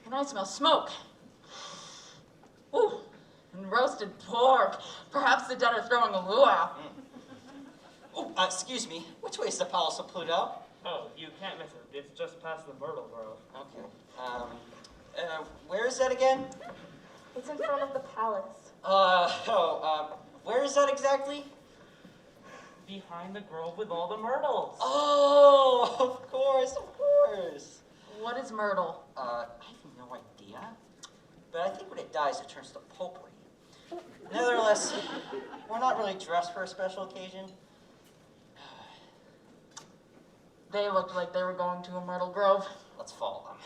And I smell smoke. Ooh, and roasted pork. Perhaps the dead are throwing a luau. Oh, excuse me. Which way is the Palace of Pluto? Oh, you can't miss it. It's just past the Myrtle Grove. Okay. Where is that again? It's in front of the palace. Where is that exactly? Behind the grove with all the myrtles. Oh, of course. What is myrtle? I have no idea. But I think when it dies, it turns to potpourri. Nevertheless, we're not really dressed for a special occasion. They looked like they were going to a myrtle grove. Let's follow them.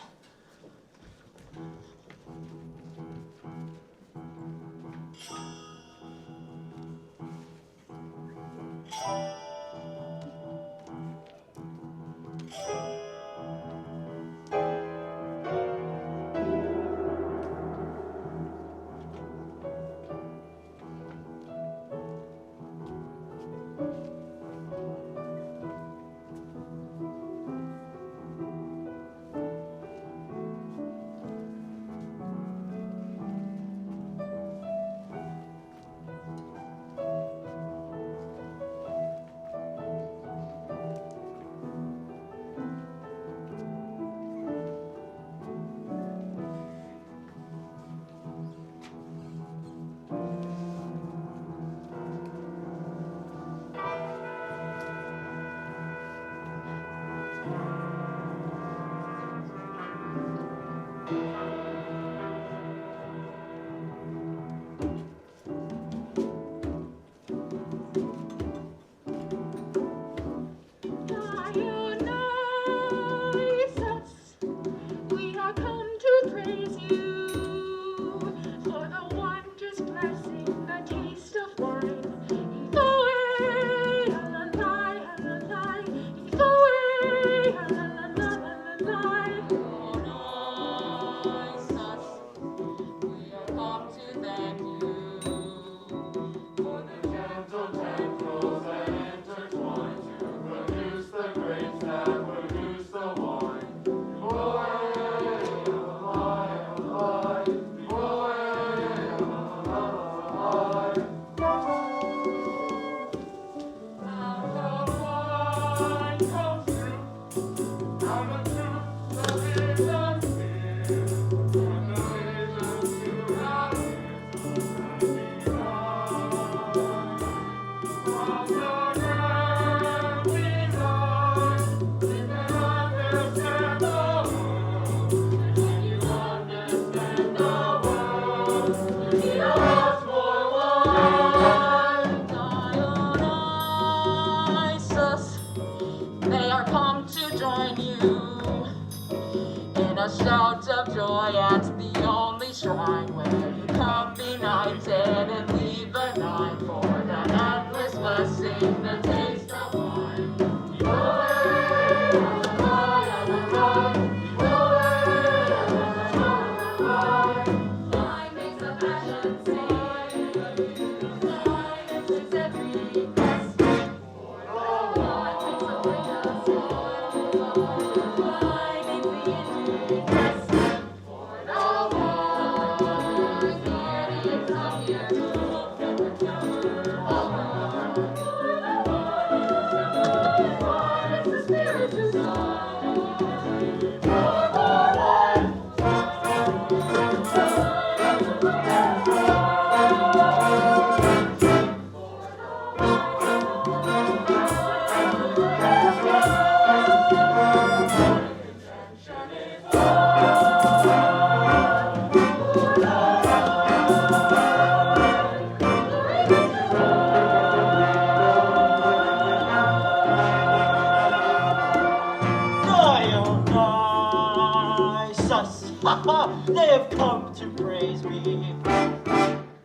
be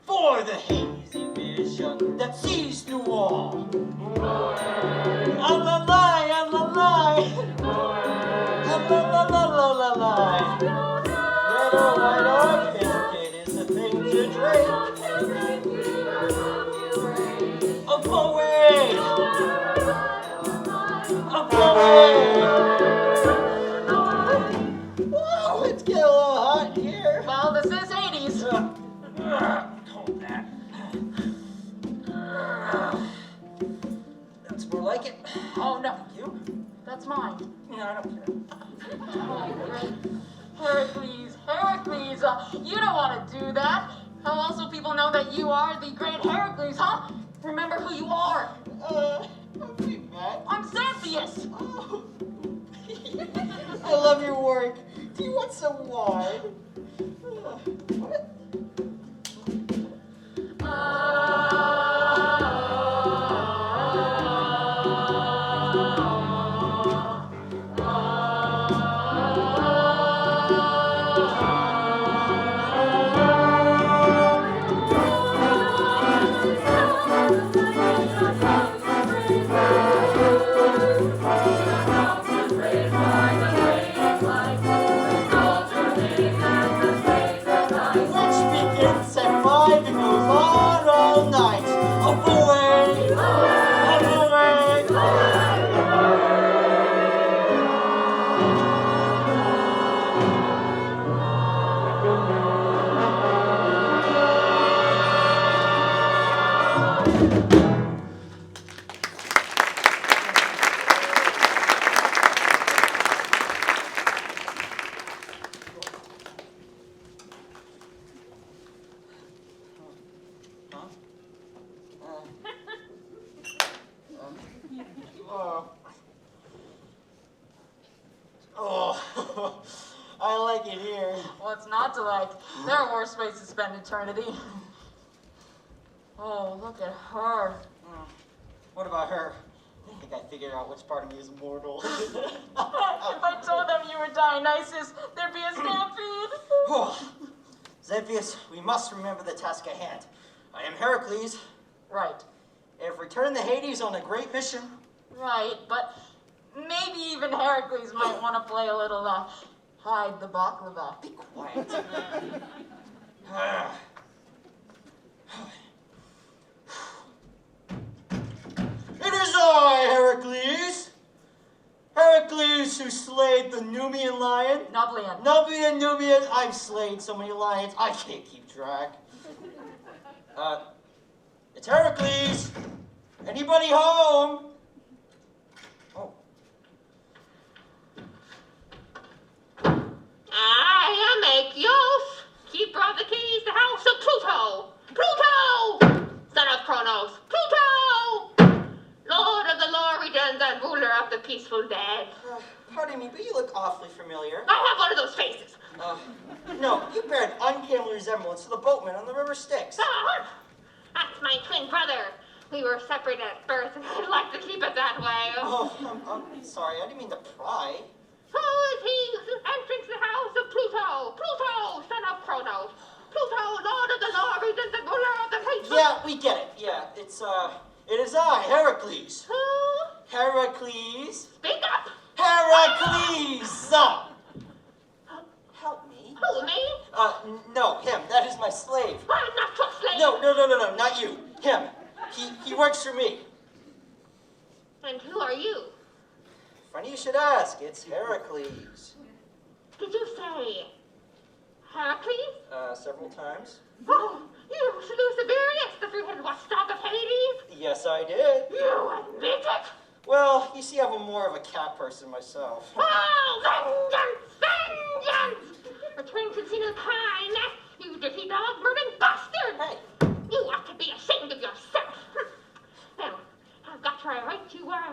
for the hazy vision that sees through all. A-la-lie, a-la-lie, a-la-la-la-la-la-lie. Little white orchid is the thing to drink. A poet, a poet. Whoa, it's getting a little hot here. Well, this is Hades. Hold that. That's more like it. Oh, no. You? That's mine. No, I don't care. Oh, great. Heracles, Heracles, you don't want to do that. How else will people know that you are the great Heracles, huh? Remember who you are. We met. I'm Xanthius. Oh. I love your work. Do you want some wine? What? I like it here. What's not to like? There are worse ways to spend eternity. Oh, look at her. What about her? I think I figured out which part of me is mortal. If I told them you were Dionysius, there'd be a stampede. Xanthius, we must remember the task at hand. I am Heracles. Right. I have returned the Hades on a great mission. Right, but maybe even Heracles might want to play a little hide the baklava. Be quiet. It is I, Heracles. Heracles who slayed the Nubian lion. Nubian. I've slayed so many lions, I can't keep track. It's Heracles. Anybody home? Oh. I am Achios, keeper of the keys to house of Pluto. Pluto! Son of Kronos. Pluto! Lord of the lower regions and ruler of the peaceful dead. Pardon me, but you look awfully familiar. I have one of those faces. No, you bear an uncanny resemblance to the boatman on the river Styx. That's my twin brother. We were separated at birth, and I'd like to keep it that way. Oh, I'm sorry. I didn't mean to pry. Who is he who enters the house of Pluto? Pluto, son of Kronos. Pluto, lord of the lower regions and ruler of the faithful. Yeah, we get it. Yeah, it is I, Heracles. Who? Heracles. Speak up. Heracles! Help me. Who, me? No, him. That is my slave. I'm not your slave. No, not you. Him. He works for me. And who are you? Funny you should ask. It's Heracles. Did you say Heracles? Several times. Oh, you slew Siberius, the three-headed watchdog of Hades? Yes, I did. You admit it? Well, you see, I'm more of a cat person myself. Oh, vengeance! Vengeance! Return to Scenic kind, you dirty dog, murdering bastard! Hey. You ought to be ashamed of yourself. Well, I've got you right where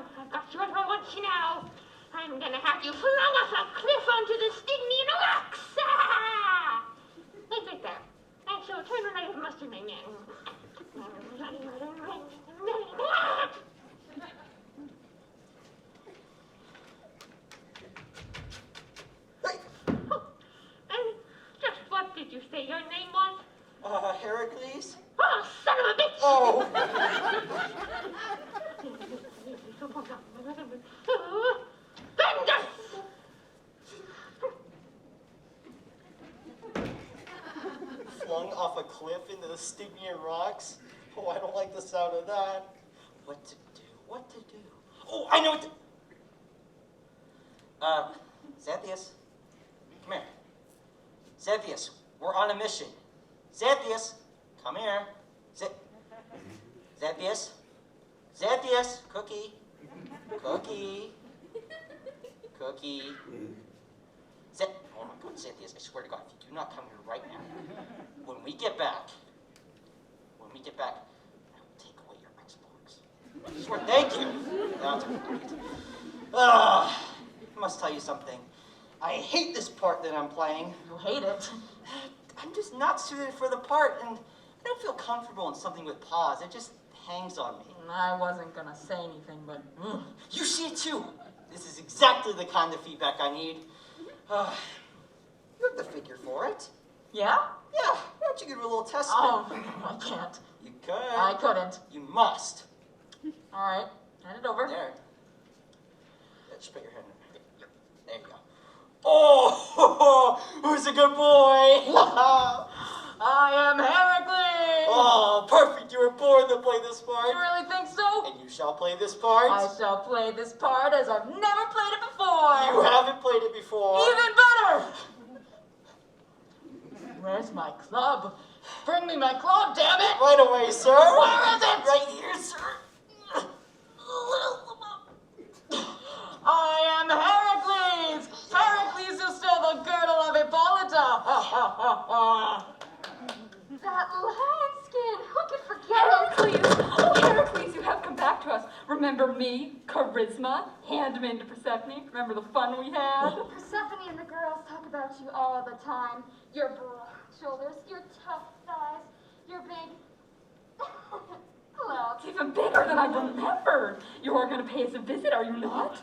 I want you now. I'm gonna have you flung off a cliff onto the Stygian rocks. It's right there. I shall turn when I have mustered my men. And just what did you say your name was? off a cliff into the Stygian rocks. Oh, I don't like the sound of that. What to do? What to do? Oh, I know what to... Xanthias, come here. Xanthias, we're on a mission. Xanthias, come here. Xanthias, Xanthias, Cookie, Cookie, Cookie. Oh my God, Xanthias, I swear to God, if you do not come here right now, when we get back, I will take away your Xbox. I swear, thank you. That's great. I must tell you something. I hate this part that I'm playing. You hate it? I'm just not suited for the part, and I don't feel comfortable in something with pause. It just hangs on me. I wasn't gonna say anything, but... You see it too. This is exactly the kind of feedback I need. You have the figure for it. Yeah? Yeah. Why don't you give it a little test spin? Oh, I can't. You could. I couldn't. You must. All right. Hand it over. There. Just put your hand in there. There you go. Oh, who's a good boy? I am Heracles! Oh, perfect. You were born to play this part. You really think so? And you shall play this part. I shall play this part as I've never played it before. You haven't played it before. Even better! Where's my club? Bring me my club, damn it! Right away, sir. Where is it? Right here, sir. I am Heracles! Heracles who stole the girdle of Hippolyta! That lion skin! Who could forget Heracles? Oh, Heracles, you have come back to us. Remember me, Charisma, handmaid to Persephone? Remember the fun we had? Persephone and the girls talk about you all the time. Your broad shoulders, your tough thighs, your big... Well, it's even bigger than I remembered. You are going to pay us a visit, are you not?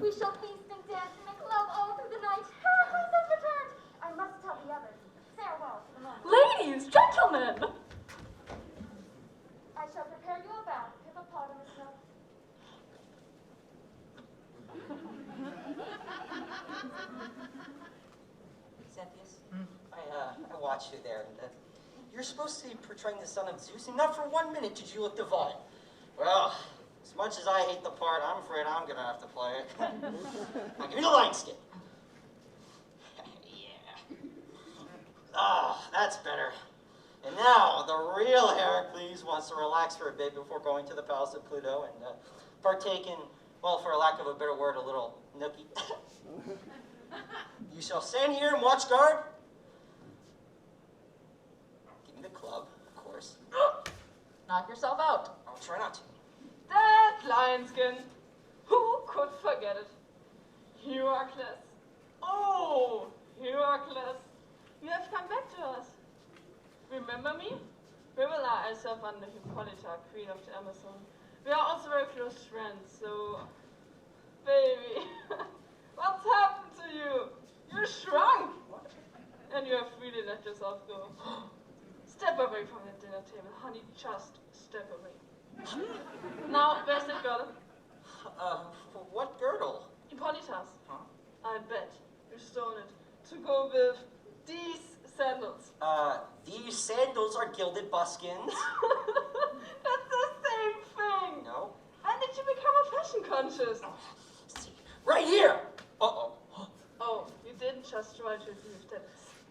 We shall feast and dance and make love all through the night. Heracles has returned. I must tell the others. Farewell for the moment. Ladies, gentlemen! I shall prepare you a bath, hippopotamus milk. Xanthias, I watched you there, and you're supposed to be portraying the son of Zeus, and not for 1 minute did you look divine. Well, as much as I hate the part, I'm afraid I'm gonna have to play it. Now give me the lion skin. Yeah. Ah, that's better. And now, the real Heracles wants to relax for a bit before going to the palace of Pluto and partake in, well, for lack of a better word, a little nookie. You shall stand here and watch guard. Give me the club, of course. Knock yourself out. I'll try not to. That lion skin! Who could forget it? Heracles. Oh, Heracles. You have come back to us. Remember me? Rivella, I serve under Hippolyta, queen of the Amazon. We are also very close friends, so... Baby, what's happened to you? You shrunk! And you have really let yourself go. Step away from the dinner table, honey, just step away. Now, where's the girl? For what girdle? Hippolyta's. Huh? I bet you stole it to go with these sandals. These sandals are gilded buskins. That's the same thing. No. When did you become a fashion conscious? See, right here. Uh-oh. Oh, you didn't just try to leave that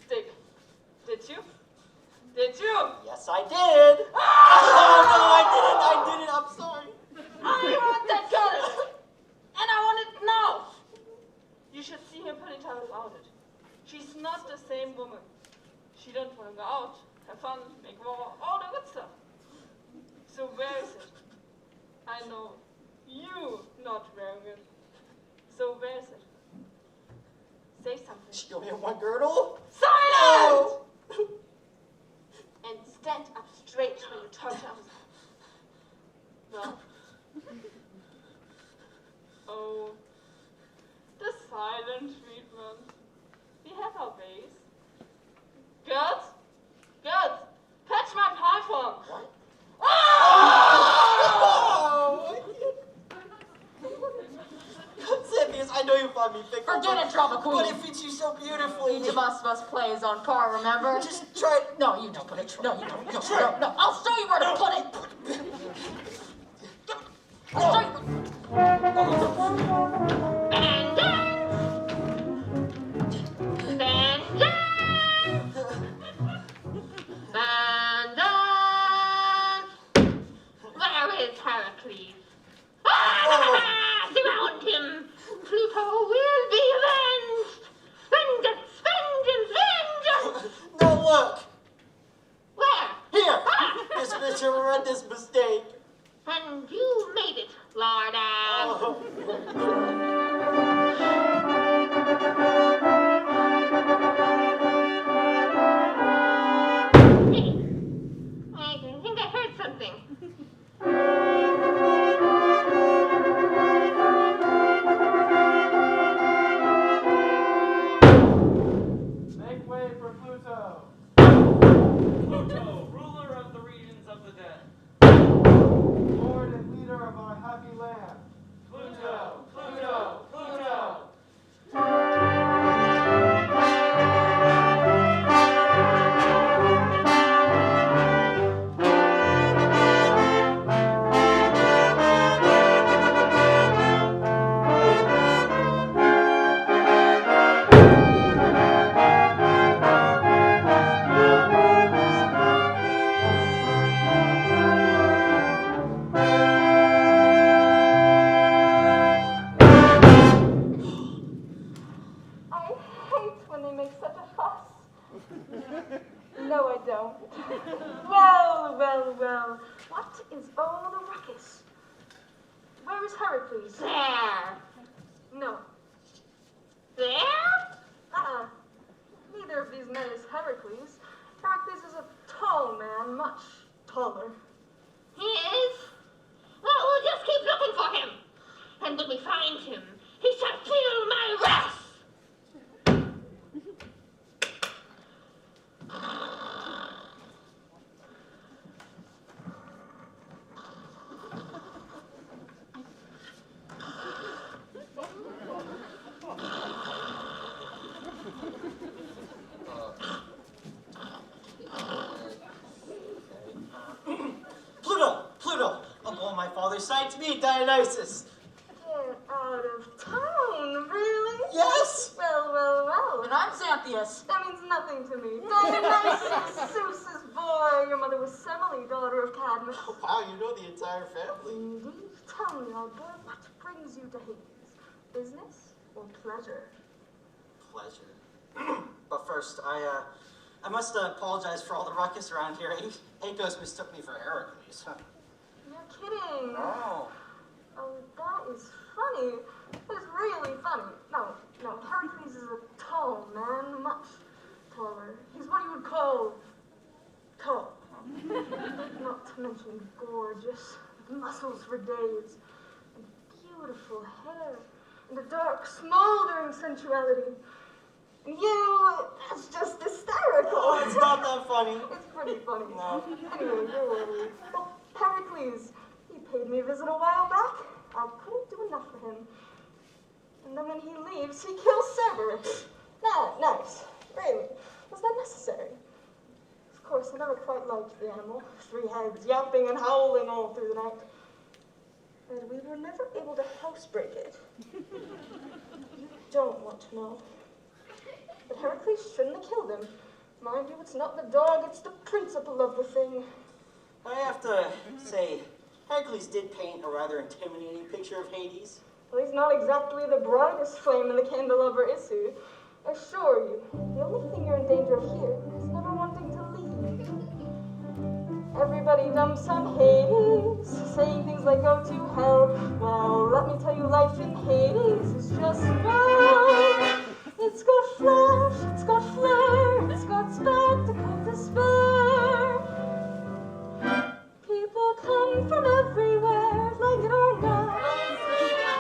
stick, did you? Did you? Yes, I did. Oh, no, I didn't. I'm sorry. I want that gun, and I want it now. You should see Hippolyta without it. She's not the same woman. She don't want to go out, have fun, make war, all the good stuff. So where is it? I know you not wearing it. So where is it? Say something. She only had one girdle? Silence! No. And stand up straight when you talk to us. Well. Oh, the silent treatment. We have our base. Girls? Girls, catch my python! What? Oh! Xanthias, I know you found me fickle. For Forget it, drama queen. But it fits you so beautifully. Each of us plays on par, remember? Just try it. No, you don't put it. No, you don't. No. I'll show you where to put it. I'll show you. And where is Heracles? Surround him! Pluto will be avenged! Vengeance! No, look. Where? Here. This is a horrendous mistake. And you made it, Lord Anne. Hey, I think I heard something. Make way for Pluto. Pluto, ruler of the regions of the dead. Lord and leader of our happy land. Pluto, Pluto, Pluto. No, I don't. Well. What is all the ruckus? Where is Heracles? There. No. There? Neither of these men is Heracles. Heracles is a tall man, much taller. He is? Well, we'll just keep looking for him. And when we find him, he shall feel my wrath. Pluto, uncle on my father's side to meet Dionysius. Get out of town, really? Yes. Well. And I'm Xanthias. That means nothing to me. Dionysius, Zeus's boy. Your mother was Semele, daughter of Cadmus. Oh, wow, you know the entire family. Indeed. Tell me, old boy, what brings you to Hades? Business or pleasure? Pleasure. But first, I must apologize for all the ruckus around here. Akos mistook me for Heracles. You're kidding. No. Oh, that is funny. That is really funny. No. Heracles is a tall man, much taller. He's what you would call tall. Not to mention gorgeous, with muscles for days, and beautiful hair, and a dark, smoldering sensuality. And you, that's just hysterical. Oh, it's not that funny. It's pretty funny. No. Anyway, don't worry. Well, Heracles, he paid me a visit a while back. I couldn't do enough for him. And then when he leaves, he kills Cerberus. Nice. Really. Was that necessary? Of course, I never quite liked the animal. 3 heads, yapping and howling all through the night. And we were never able to housebreak it. You don't want to know. But Heracles shouldn't have killed him. Mind you, it's not the dog, it's the principle of the thing. I have to say, Heracles did paint a rather intimidating picture of Hades. Well, he's not exactly the brightest flame in the candelabra, is he? Assure you, the only thing you're in danger of here is never wanting to leave. Everybody dumps on Hades, saying things like go to hell. Well, let me tell you, life in Hades is just fun. It's got flash, it's got flare, it's got spectacle to spare. People come from everywhere, like it or not.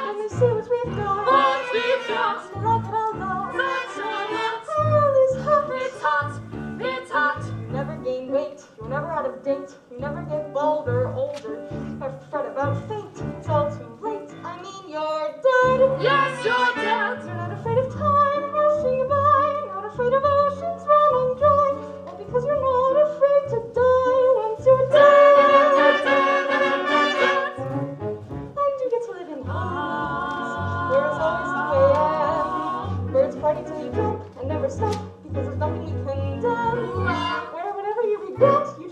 And they see what we've got. What we've got. They like it all lot. Hell is hot. It's hot. You never gain weight, you're never out of date, you never get bolder, older, or fret about fate, it's all too late. I mean, you're dead. Yes, you're dead. You're not afraid of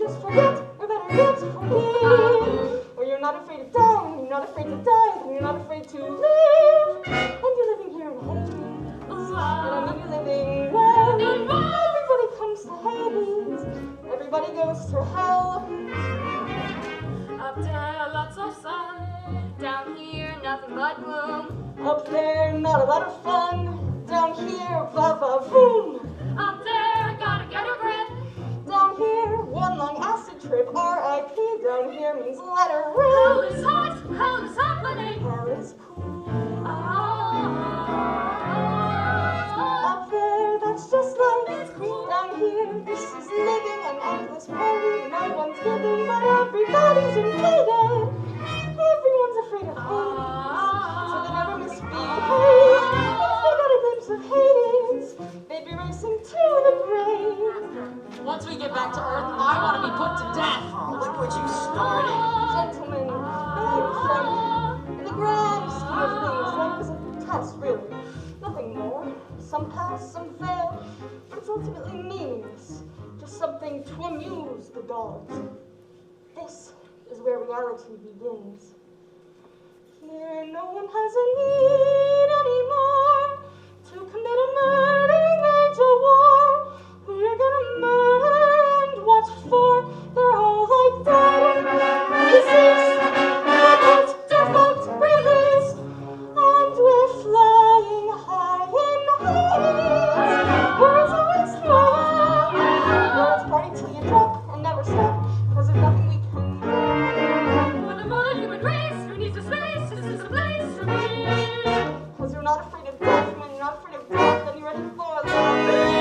just forget, or better yet, forgive. Or you're not afraid of dying, you're not afraid to die, and you're not afraid to live. And you're living here in Hades. And I know you're living well. Everybody comes to Hades. Everybody goes to hell. Up there, lots of sun. Down here, nothing but gloom. Up there, not a lot of fun. Down here, va-va-voom. Up there, gotta get a grip. Down here, one long acid trip. R.I.P. Down here means let her rip. Hell is hot, hell is happening. Hell is cool. Up there, that's just life. It's cool. Down here, this is living an endless party. No one's giving, but everybody's invaded. Everyone's afraid of Hades, so they never misbehave. If they got a glimpse of Hades, they'd be racing to the grave. Once we get back to Earth, I want to be put to death. Oh, look what you started. Gentlemen, behave friendly. In the grand scheme of things, life is a test, really. Nothing more. Some pass, some fail, but it's ultimately meaningless. Just something to amuse the gods. This is where reality begins. Here no one has a need anymore to commit a murdering major war. Who you're gonna murder and what for? They're all like dead disease, but default release. And we're flying high in Hades. Words always smile. Words party till you drop and never stop, cause there's nothing we can do. For the modern human race, who needs a space? This is the place for me. Cause you're not afraid of death. When you're not afraid of death, then you're ready for love. There's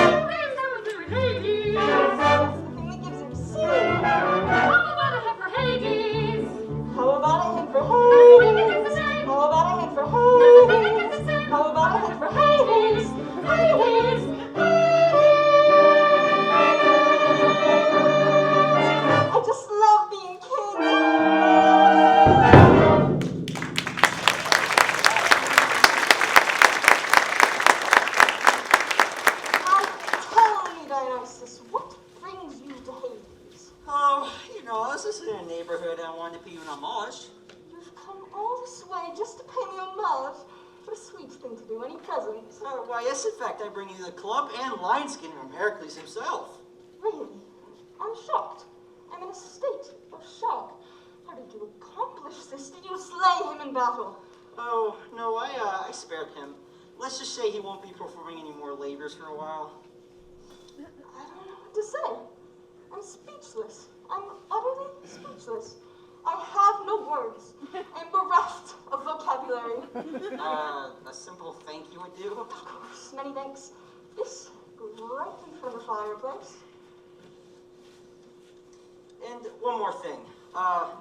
something in Hades. That's the thing that gives it sealing. How about a hit for Hades? How about a hit for Hades? How about a hit for Hades? How about a hit for Hades? Hades! I just love being king. Now tell me, Dionysus, what brings you to Hades? Oh, you know, I was just in a neighborhood and I wanted to pay you an homage. You've come all this way just to pay me homage. What a sweet thing to do. Any presents? Why, yes, in fact, I bring you the club and lion skin from Heracles himself. Really? I'm shocked. I'm in a state of shock. How did you accomplish this? Did you slay him in battle? Oh, no, I spared him. Let's just say he won't be performing any more labors for a while. I don't know what to say. I'm speechless. I'm utterly speechless. I have no words. I'm bereft of vocabulary. A simple thank you would do. Of course, many thanks. This goes right in front of the fireplace. And one more thing.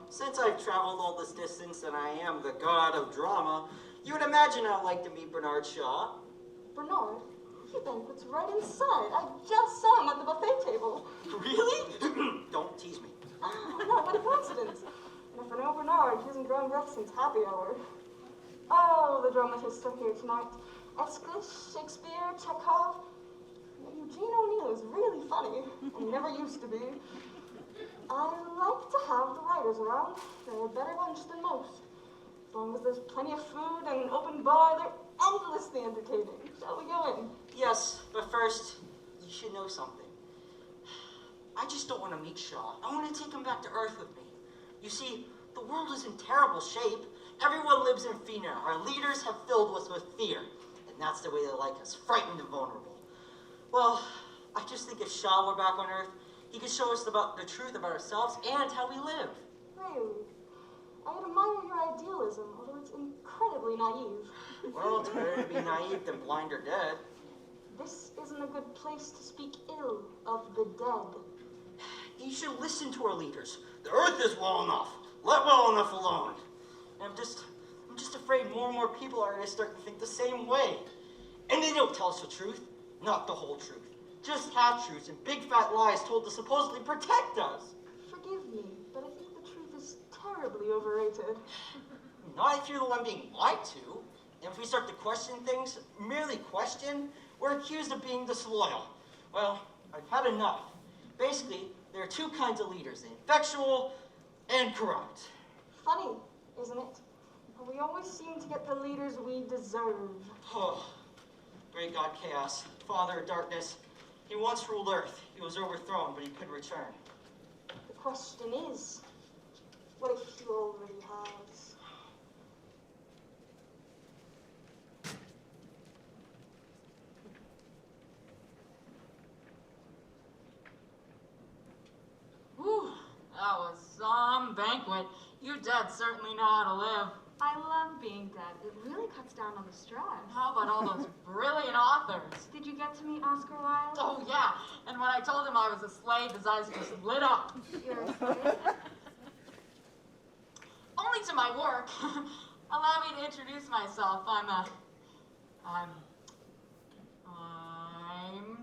Since I've traveled all this distance and I am the god of drama, you would imagine I'd like to meet Bernard Shaw. Bernard? He banquets right inside. I just saw him at the buffet table. Really? Don't tease me. No, what a coincidence. And if I know Bernard, he hasn't drawn breath since happy hour. Oh, the dramatists are here tonight. Aeschylus, Shakespeare, Chekhov. Eugene O'Neill is really funny, and never used to be. I like to have the writers around. They're a better bunch than most. As long as there's plenty of food and an open bar, they're endlessly entertaining. Shall we go in? Yes, but first, you should know something. I just don't want to meet Shaw. I want to take him back to Earth with me. You see, the world is in terrible shape. Everyone lives in fear. Our leaders have filled us with fear. And that's the way they like us, frightened and vulnerable. Well, I just think if Shaw were back on Earth, he could show us the truth about ourselves and how we live. Really? I admire your idealism, although it's incredibly naive. Well, it's better to be naive than blind or dead. This isn't a good place to speak ill of the dead. You should listen to our leaders. The Earth is well enough. Let well enough alone. And I'm just afraid more and more people are going to start to think the same way. And they don't tell us the truth, not the whole truth. Just half-truths and big fat lies told to supposedly protect us. Forgive me, but I think the truth is terribly overrated. Not if you're the one being lied to. And if we start to question things, merely question, we're accused of being disloyal. Well, I've had enough. Basically, There are two kinds of leaders, the effectual and corrupt. Funny, isn't it? But we always seem to get the leaders we deserve. Oh, great God Chaos, father of darkness. He once ruled Earth. He was overthrown, but he could return. The question is, what if he already has? Whew, that was some banquet. You dead certainly know how to live. I love being dead. It really cuts down on the stress. How about all those brilliant authors? Did you get to meet Oscar Wilde? Oh, yeah. And when I told him I was a slave, his eyes just lit up. You're a slave? Only to my work. Allow me to introduce myself. I'm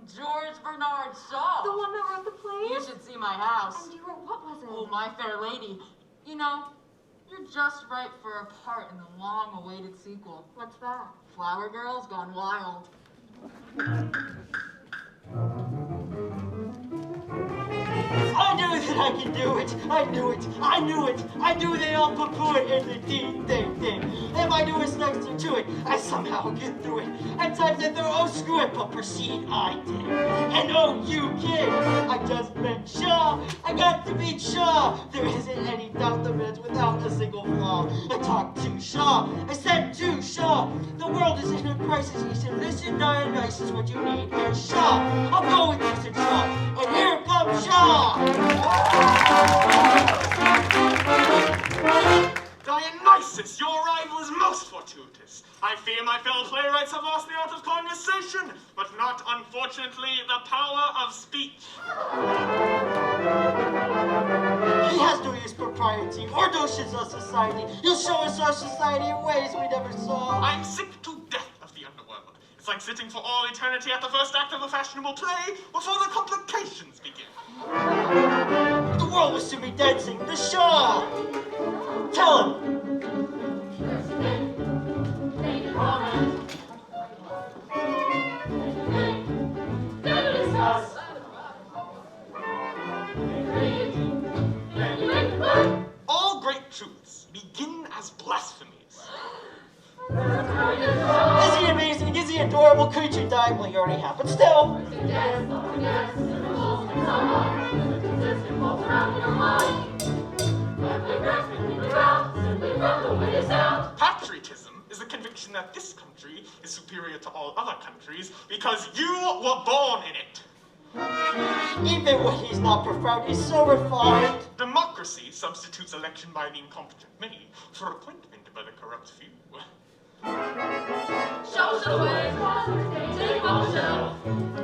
George Bernard Shaw. The one that wrote the play? You should see my house. And you wrote, what was it? Oh, My Fair Lady. You know, you're just right for a part in the long-awaited sequel. What's that? Flower Girls Gone Wild. I knew that I could do it. I knew it. I knew it. I knew they all poo-poo it in the thing. If I knew what's next to it, I somehow get through it. At times I thought, oh, screw it, but proceed I did. And oh, you kid, I just met Shaw. I got to meet Shaw. There isn't any doubt the man's without a single flaw. I talked to Shaw. I said to Shaw, the world is in a crisis. He said, listen, Dionysians, what you need is Shaw. I'll go with you, said Shaw. And here comes Shaw. Dionysus, your arrival is most fortuitous. I fear my fellow playwrights have lost the art of conversation, but not, unfortunately, the power of speech. He has no use propriety or notions of society. He'll show us our society in ways we never saw. I'm sick to death of the underworld. It's like sitting for all eternity at the first act of a fashionable play before the complications begin. The world was to be dancing. The Shaw. Tell him. All great truths begin as blasphemies. Is he amazing? Is he adorable? Could you die? Well, you already have, but still. Patriotism is the conviction that this country is superior to all other countries because you were born in it. Even when he's not profound, he's so refined. Democracy substitutes election by the incompetent many for appointment by the corrupt few.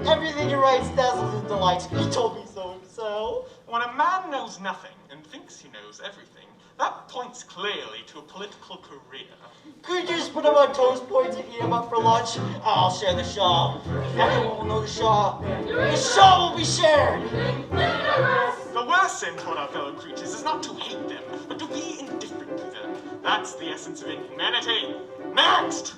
Everything he writes dazzles and delights. He told me so himself. When a man knows nothing and thinks he knows everything, that points clearly to a political career. Could you just put him on toast points and eat him up for lunch? I'll share the Shaw. Everyone will know the Shaw. The Shaw will be shared. The worst sin toward our fellow creatures is not to hate them, but to be indifferent to them. That's the essence of inhumanity. Next!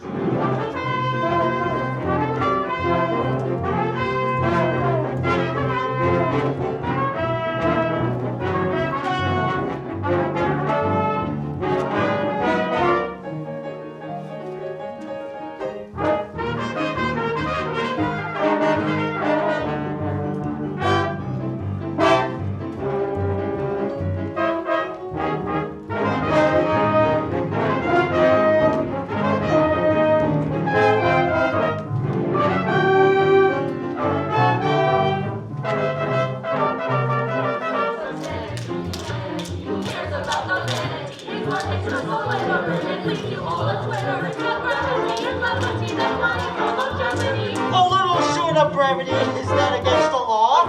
A little short of brevity, is that against the law?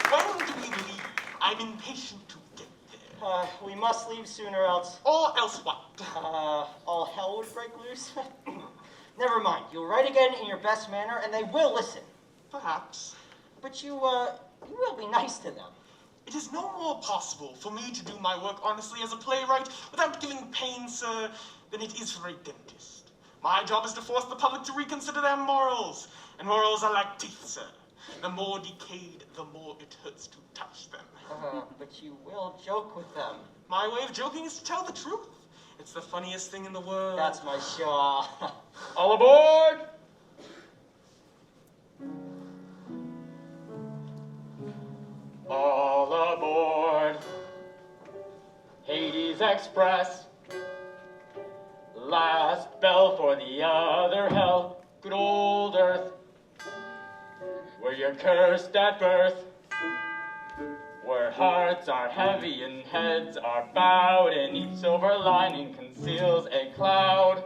When do we leave? I'm impatient to get there. We must leave sooner else. Or else what? All hell would break loose. Never mind. You'll write again in your best manner, and they will listen. Perhaps. But you will be nice to them. It is no more possible for me to do my work honestly as a playwright without giving pain, sir, than it is for a dentist. My job is to force the public to reconsider their morals. And morals are like teeth, sir. The more decayed, the more it hurts to touch them. But you will joke with them. My way of joking is to tell the truth. It's the funniest thing in the world. That's my shaw. All aboard! All aboard! Hades Express. Last bell for the other hell. Good old Earth. Where you're cursed at birth. Where hearts are heavy and heads are bowed, and each silver lining conceals a cloud.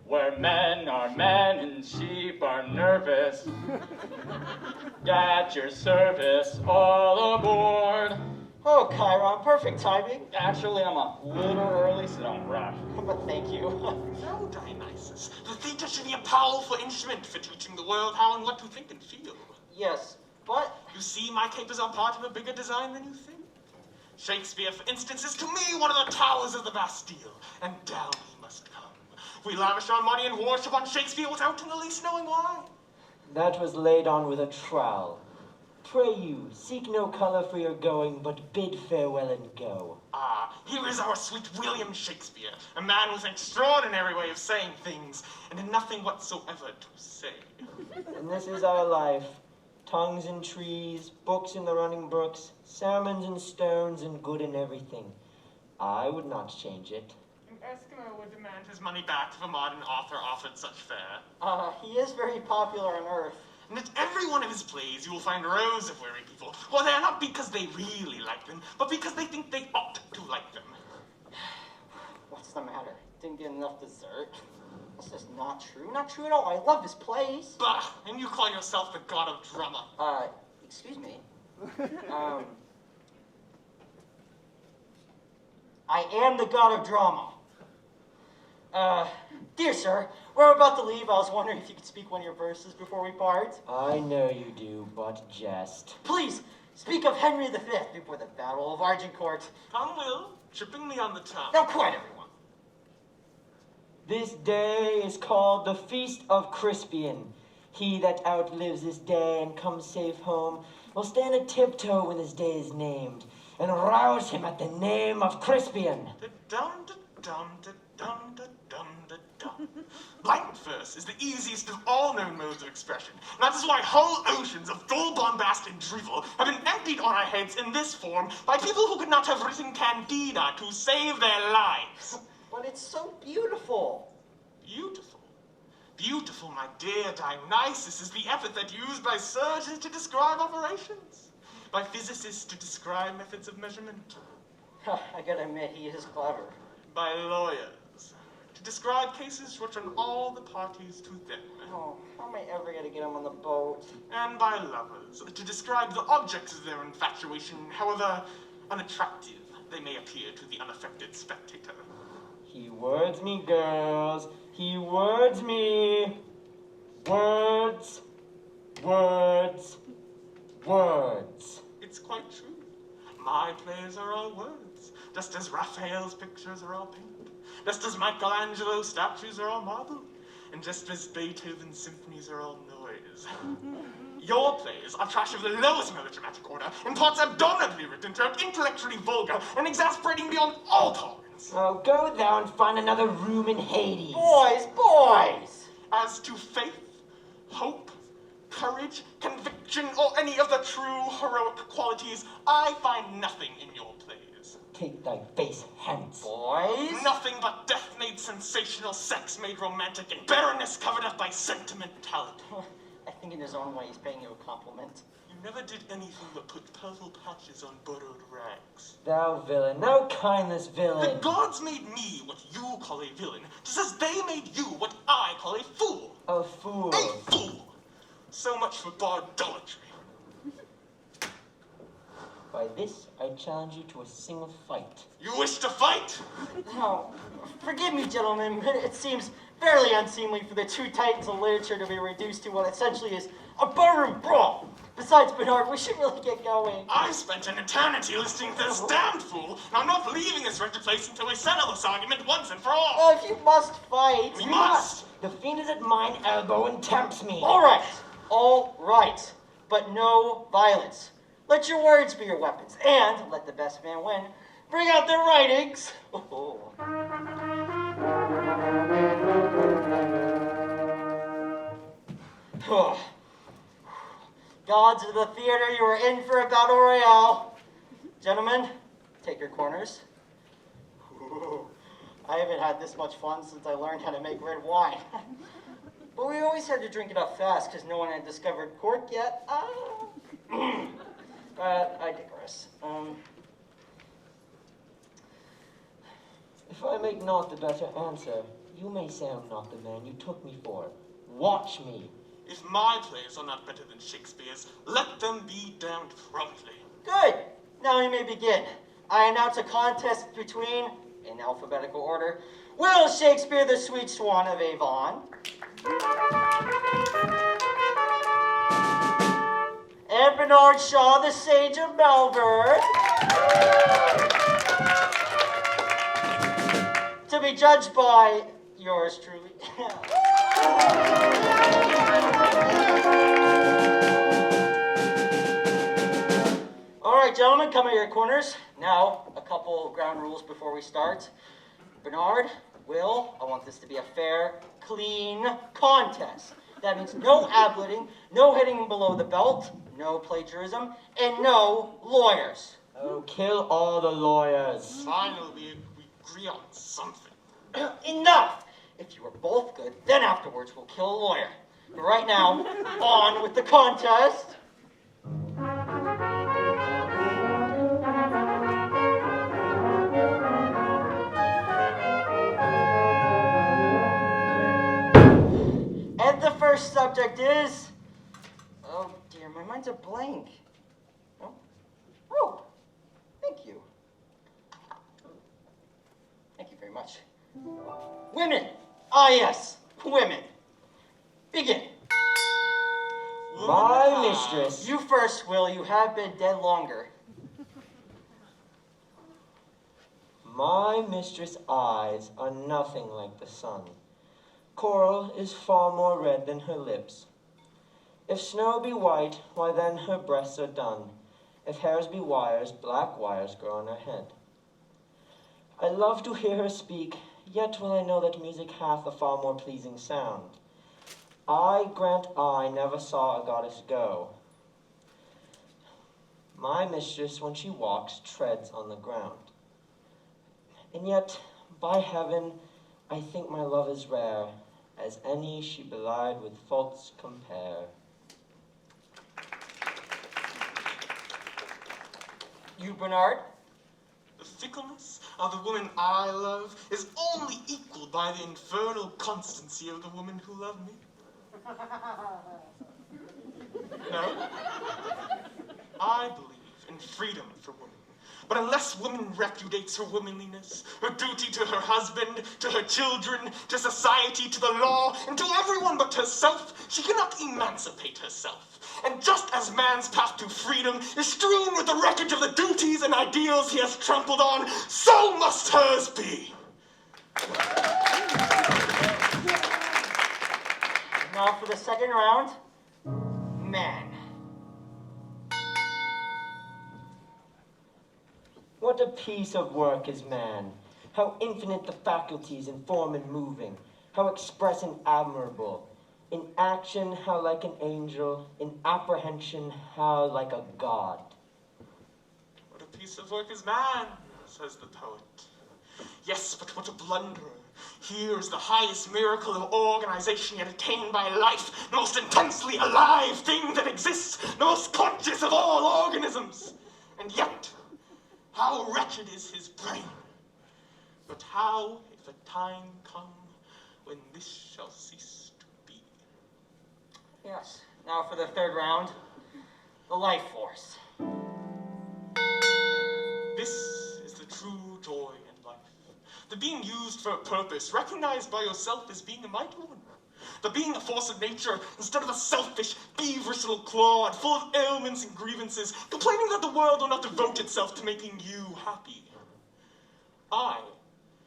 Where men are men and sheep are nervous. At your service, all aboard. Oh, Chiron, perfect timing. Actually, I'm a little early, so don't rush. But thank you. No, Dionysus. The theatre should be a powerful instrument for teaching the world how and what to think and feel. Yes, but... You see, my capers are part of a bigger design than you think. Shakespeare, for instance, is to me one of the towers of the Bastille, and down he must come. We lavish our money and worship on Shakespeare without in the least knowing why. That was laid on with a trowel. Pray you, seek no colour for your going, but bid farewell and go. Ah, here is our sweet William Shakespeare, a man with an extraordinary way of saying things, and nothing whatsoever to say. And this is our life. Tongues in trees, books in the running brooks, sermons in stones, and good in everything. I would not change it. An Eskimo would demand his money back if a modern author offered such fare. He is very popular on Earth. And at every one of his plays, you will find rows of weary people. Well, they are not because they really like them, but because they think they ought to like them. What's the matter? Didn't get enough dessert? This is not true. Not true at all. I love his plays. Bah! And you call yourself the god of drama. Excuse me. I am the god of drama. Dear sir, we're about to leave. I was wondering if you could speak one of your verses before we part. I know you do, but jest. Please, speak of Henry V before the Battle of Agincourt. Come, Will, chipping me on the tongue. Now, quiet, everyone. This day is called the Feast of Christien. He that outlives this day and comes safe home will stand a tiptoe when this day is named, and rouse him at the name of Christien. Blank verse is the easiest of all known modes of expression. And that is why whole oceans of full bombast and drivel have been emptied on our heads in this form by people who could not have written Candida to save their lives. But it's so beautiful. Beautiful? Beautiful, my dear Dionysus, is the epithet used by surgeons to describe operations, by physicists to describe methods of measurement. I gotta admit, he is clever. By lawyers to describe cases which are all the parties to them. Oh, how am I ever gonna get him on the boat? And by lovers to describe the objects of their infatuation, however unattractive they may appear to the unaffected spectator. He words me, girls. He words me. Words, words, words. It's quite true. My plays are all words, just as Raphael's pictures are all paint, just as Michelangelo's statues are all marble, and just as Beethoven's symphonies are all noise. Your plays are trash of the lowest melodramatic order, in parts abominably written, turned intellectually vulgar, and exasperating beyond all tolerance. Oh, go thou and find another room in Hades. Boys, boys! As to faith, hope, courage, conviction, or any of the true heroic qualities, I find nothing in your plays. Take thy face hence. Boys? Nothing but death made sensational, sex made romantic, and barrenness covered up by sentimentality. I think in his own way he's paying you a compliment. You never did anything but put purple patches on borrowed rags. Thou villain, thou kindness villain. The gods made me what you call a villain, just as they made you what I call a fool. A fool. A fool! So much for bardolatry. By this, I challenge you to a single fight. You wish to fight? No, forgive me, gentlemen, but it seems Fairly unseemly for the two titans of literature to be reduced to what essentially is a barroom brawl. Besides, Bernard, we should really get going. I've spent an eternity listening to this damned fool, and I'm not leaving this wretched place until we settle this argument once and for all. Well, if you must fight... We must! The fiend is at mine elbow and tempts me. All right. But no violence. Let your words be your weapons, and let the best man win. Bring out their writings. Oh. Gods of the theater, you are in for a battle royale. Gentlemen, take your corners. Ooh, I haven't had this much fun since I learned how to make red wine. But we always had to drink it up fast because no one had discovered cork yet. I digress. If I make not the better answer, you may say I'm not the man you took me for. Watch me. If my plays are not better than Shakespeare's, let them be damned promptly. Good. Now we may begin. I announce a contest between, in alphabetical order, Will Shakespeare the Sweet Swan of Avon, and Bernard Shaw the Sage of Melbourne, to be judged by yours truly. All right, gentlemen, come at your corners. Now, a couple ground rules before we start. Bernard, Will, I want this to be a fair, clean contest. That means no abletting, no hitting below the belt, no plagiarism, and no lawyers. Oh, kill all the lawyers. Finally, we agree on something. Enough! If you are both good, then afterwards we'll kill a lawyer. But right now, on with the contest. And the first subject is... Oh dear, my mind's a blank. Oh, thank you. Thank you very much. Women! Ah yes, women. Begin. My mistress. You first, Will. You have been dead longer. My mistress' eyes are nothing like the sun. Coral is far more red than her lips. If snow be white, why then her breasts are dun. If hairs be wires, black wires grow on her head. I love to hear her speak, yet will I know that music hath a far more pleasing sound. I grant I never saw a goddess go. My mistress, when she walks, treads on the ground. And yet, by heaven, I think my love is rare, as any she belied with faults compare. You, Bernard? The fickleness of the woman I love is only equaled by the infernal constancy of the woman who loved me. No? I believe in freedom for woman. But unless woman repudiates her womanliness, her duty to her husband, to her children, to society, to the law, and to everyone but herself, she cannot emancipate herself. And just as man's path to freedom is strewn with the wreckage of the duties and ideals he has trampled on, so must hers be. Now for the second round, man. What a piece of work is man! How infinite the faculties in form and moving, how express and admirable. In action, how like an angel, in apprehension, how like a god. What a piece of work is man, says the poet. Yes, but what a blunderer. Here is the highest miracle of organization yet attained by life, the most intensely alive thing that exists, the most conscious of all organisms. And yet, how wretched is his brain. But how, if a time come when this shall cease to be? Yes. Now for the third round, the life force. This is the true joy in life. The being used for a purpose, recognized by yourself as being a mighty one. The being a force of nature, instead of a selfish, beaverish little clod, full of ailments and grievances, complaining that the world will not devote itself to making you happy. I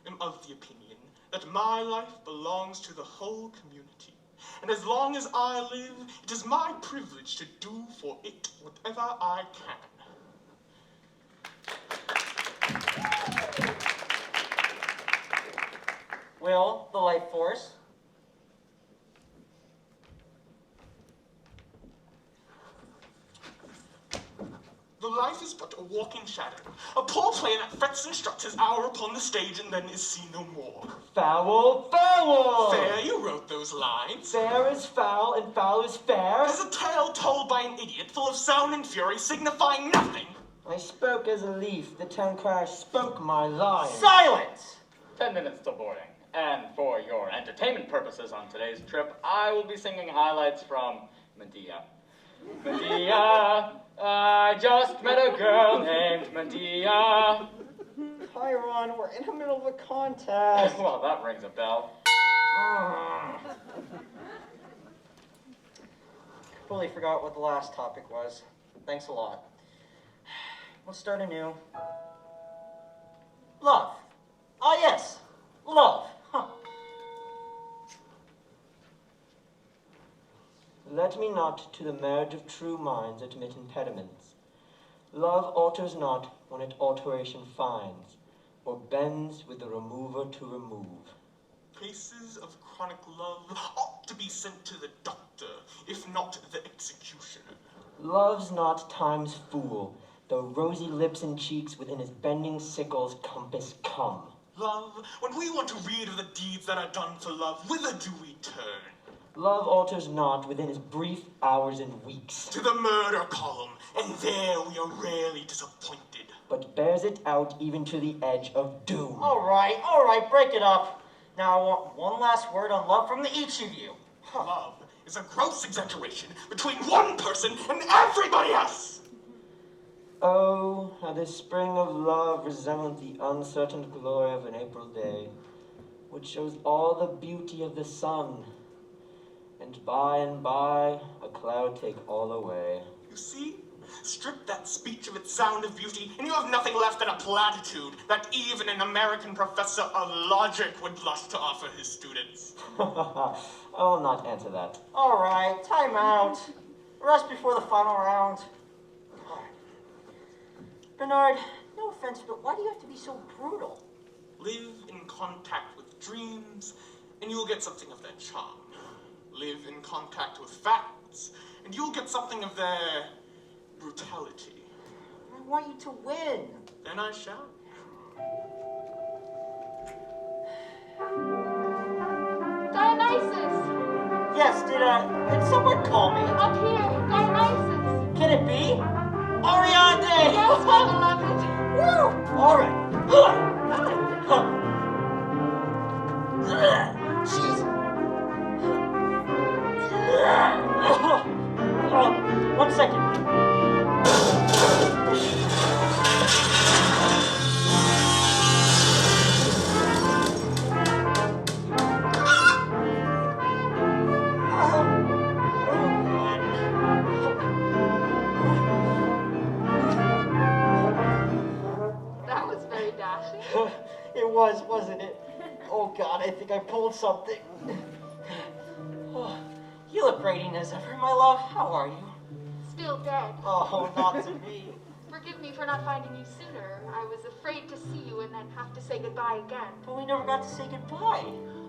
am of the opinion that my life belongs to the whole community, and as long as I live, it is my privilege to do for it whatever I can. Will, the life force. The life is but a walking shadow, a poor player that frets and struts his hour upon the stage and then is seen no more. Foul, foul! Fair, you wrote those lines. Fair is foul, and foul is fair. As a tale told by an idiot, full of sound and fury, signifying nothing. I spoke as a leaf, the town crier spoke my line. Silence! 10 minutes till boarding. And for your entertainment purposes on today's trip, I will be singing highlights from Medea. Medea, I just met a girl named Medea. Chiron, we're in the middle of a contest. Well, that rings a bell. Totally forgot what the last topic was. Thanks a lot. Let's start anew. Love. Ah, yes. Love. Huh. Let me not to the marriage of true minds admit impediments. Love alters not when it alteration finds, or bends with the remover to remove. Cases of chronic love ought to be sent to the doctor, if not the executioner. Love's not time's fool, though rosy lips and cheeks within his bending sickle's compass come. Love, when we want to read of the deeds that are done for love, whither do we turn? Love alters not within his brief hours and weeks. To the murder column, and there we are rarely disappointed. But bears it out even to the edge of doom. All right, break it up. Now I want one last word on love from each of you. Love is a gross exaggeration between one person and everybody else. Oh, how the spring of love resembled the uncertain glory of an April day, which shows all the beauty of the sun, and by a cloud take all away. You see? Strip that speech of its sound of beauty, and you have nothing left than a platitude that even an American professor of logic would blush to offer his students. I will not answer that. All right, time out. Rest before the final round. Bernard, no offense, but why do you have to be so brutal? Live in contact with dreams, and you'll get something of their charm. Live in contact with facts, and you'll get something of their brutality. I want you to win. Then I shall. Dionysus! Yes, did someone call me? Up here, Dionysus! Can it be? Ariadne! Yes, my beloved! Woo! All right. Jeez. One second. That was very dashing. It was, wasn't it? Oh God, I think I pulled something. Oh, you look radiant as ever, my love. How are you? Still dead. Oh, not to me. Forgive me for not finding you sooner. I was afraid to see you and then have to say goodbye again. But we never got to say goodbye.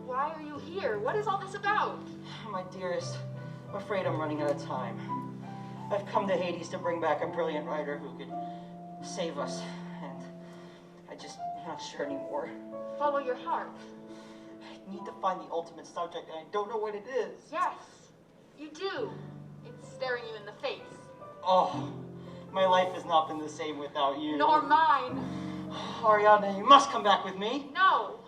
Why are you here? What is all this about? My dearest, I'm afraid I'm running out of time. I've come to Hades to bring back a brilliant writer who could save us, and I'm not sure anymore. Follow your heart. I need to find the ultimate subject, and I don't know what it is. Yes, you do. It's staring you in the face. Oh, my life has not been the same without you. Nor mine. Ariadne, you must come back with me. No,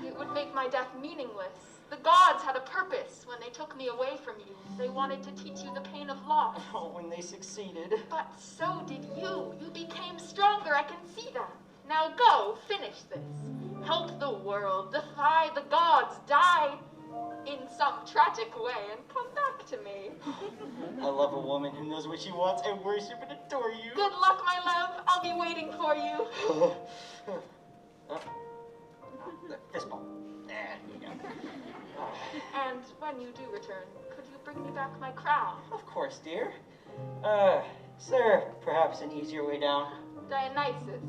it would make my death meaningless. The gods had a purpose when they took me away from you. They wanted to teach you the pain of loss. Oh, when they succeeded. But so did you. You became stronger, I can see that. Now go, finish this. Help the world, defy the gods, die in some tragic way, and come back to me. I love a woman who knows what she wants. I worship and adore you. Good luck, my love. I'll be waiting for you. Fist bump. There you go. And when you do return, could you bring me back my crown? Of course, dear. Is there perhaps an easier way down? Dionysus,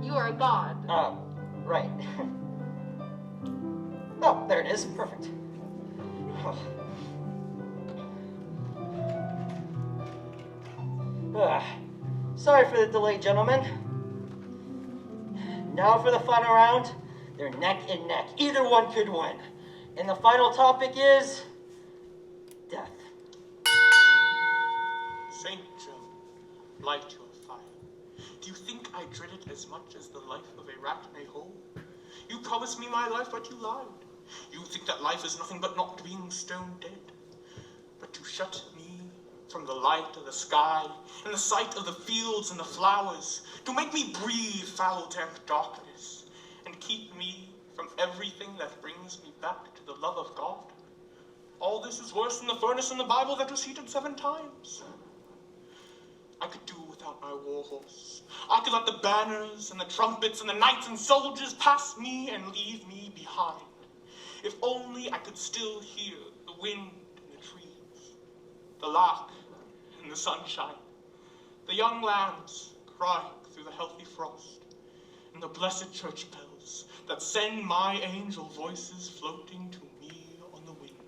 you are a god. Right. Oh, there it is. Perfect. Sorry for the delay, gentlemen. Now for the final round. They're neck and neck. Either one could win. And the final topic is death. Saint Joan, light your fire. Do you think I dread it as much as the life of a rat may hold? You promised me my life, but you lied. You think that life is nothing but not being stone dead. But to shut me from the light of the sky, and the sight of the fields and the flowers, to make me breathe foul damp darkness, and keep me from everything that brings me back to the love of God. All this is worse than the furnace in the Bible that was heated 7 times. I could do without my war horse. I could let the banners and the trumpets and the knights and soldiers pass me and leave me behind. If only I could still hear the wind in the trees, the lark in the sunshine, the young lambs crying through the healthy frost, and the blessed church bells that send my angel voices floating to me on the wind.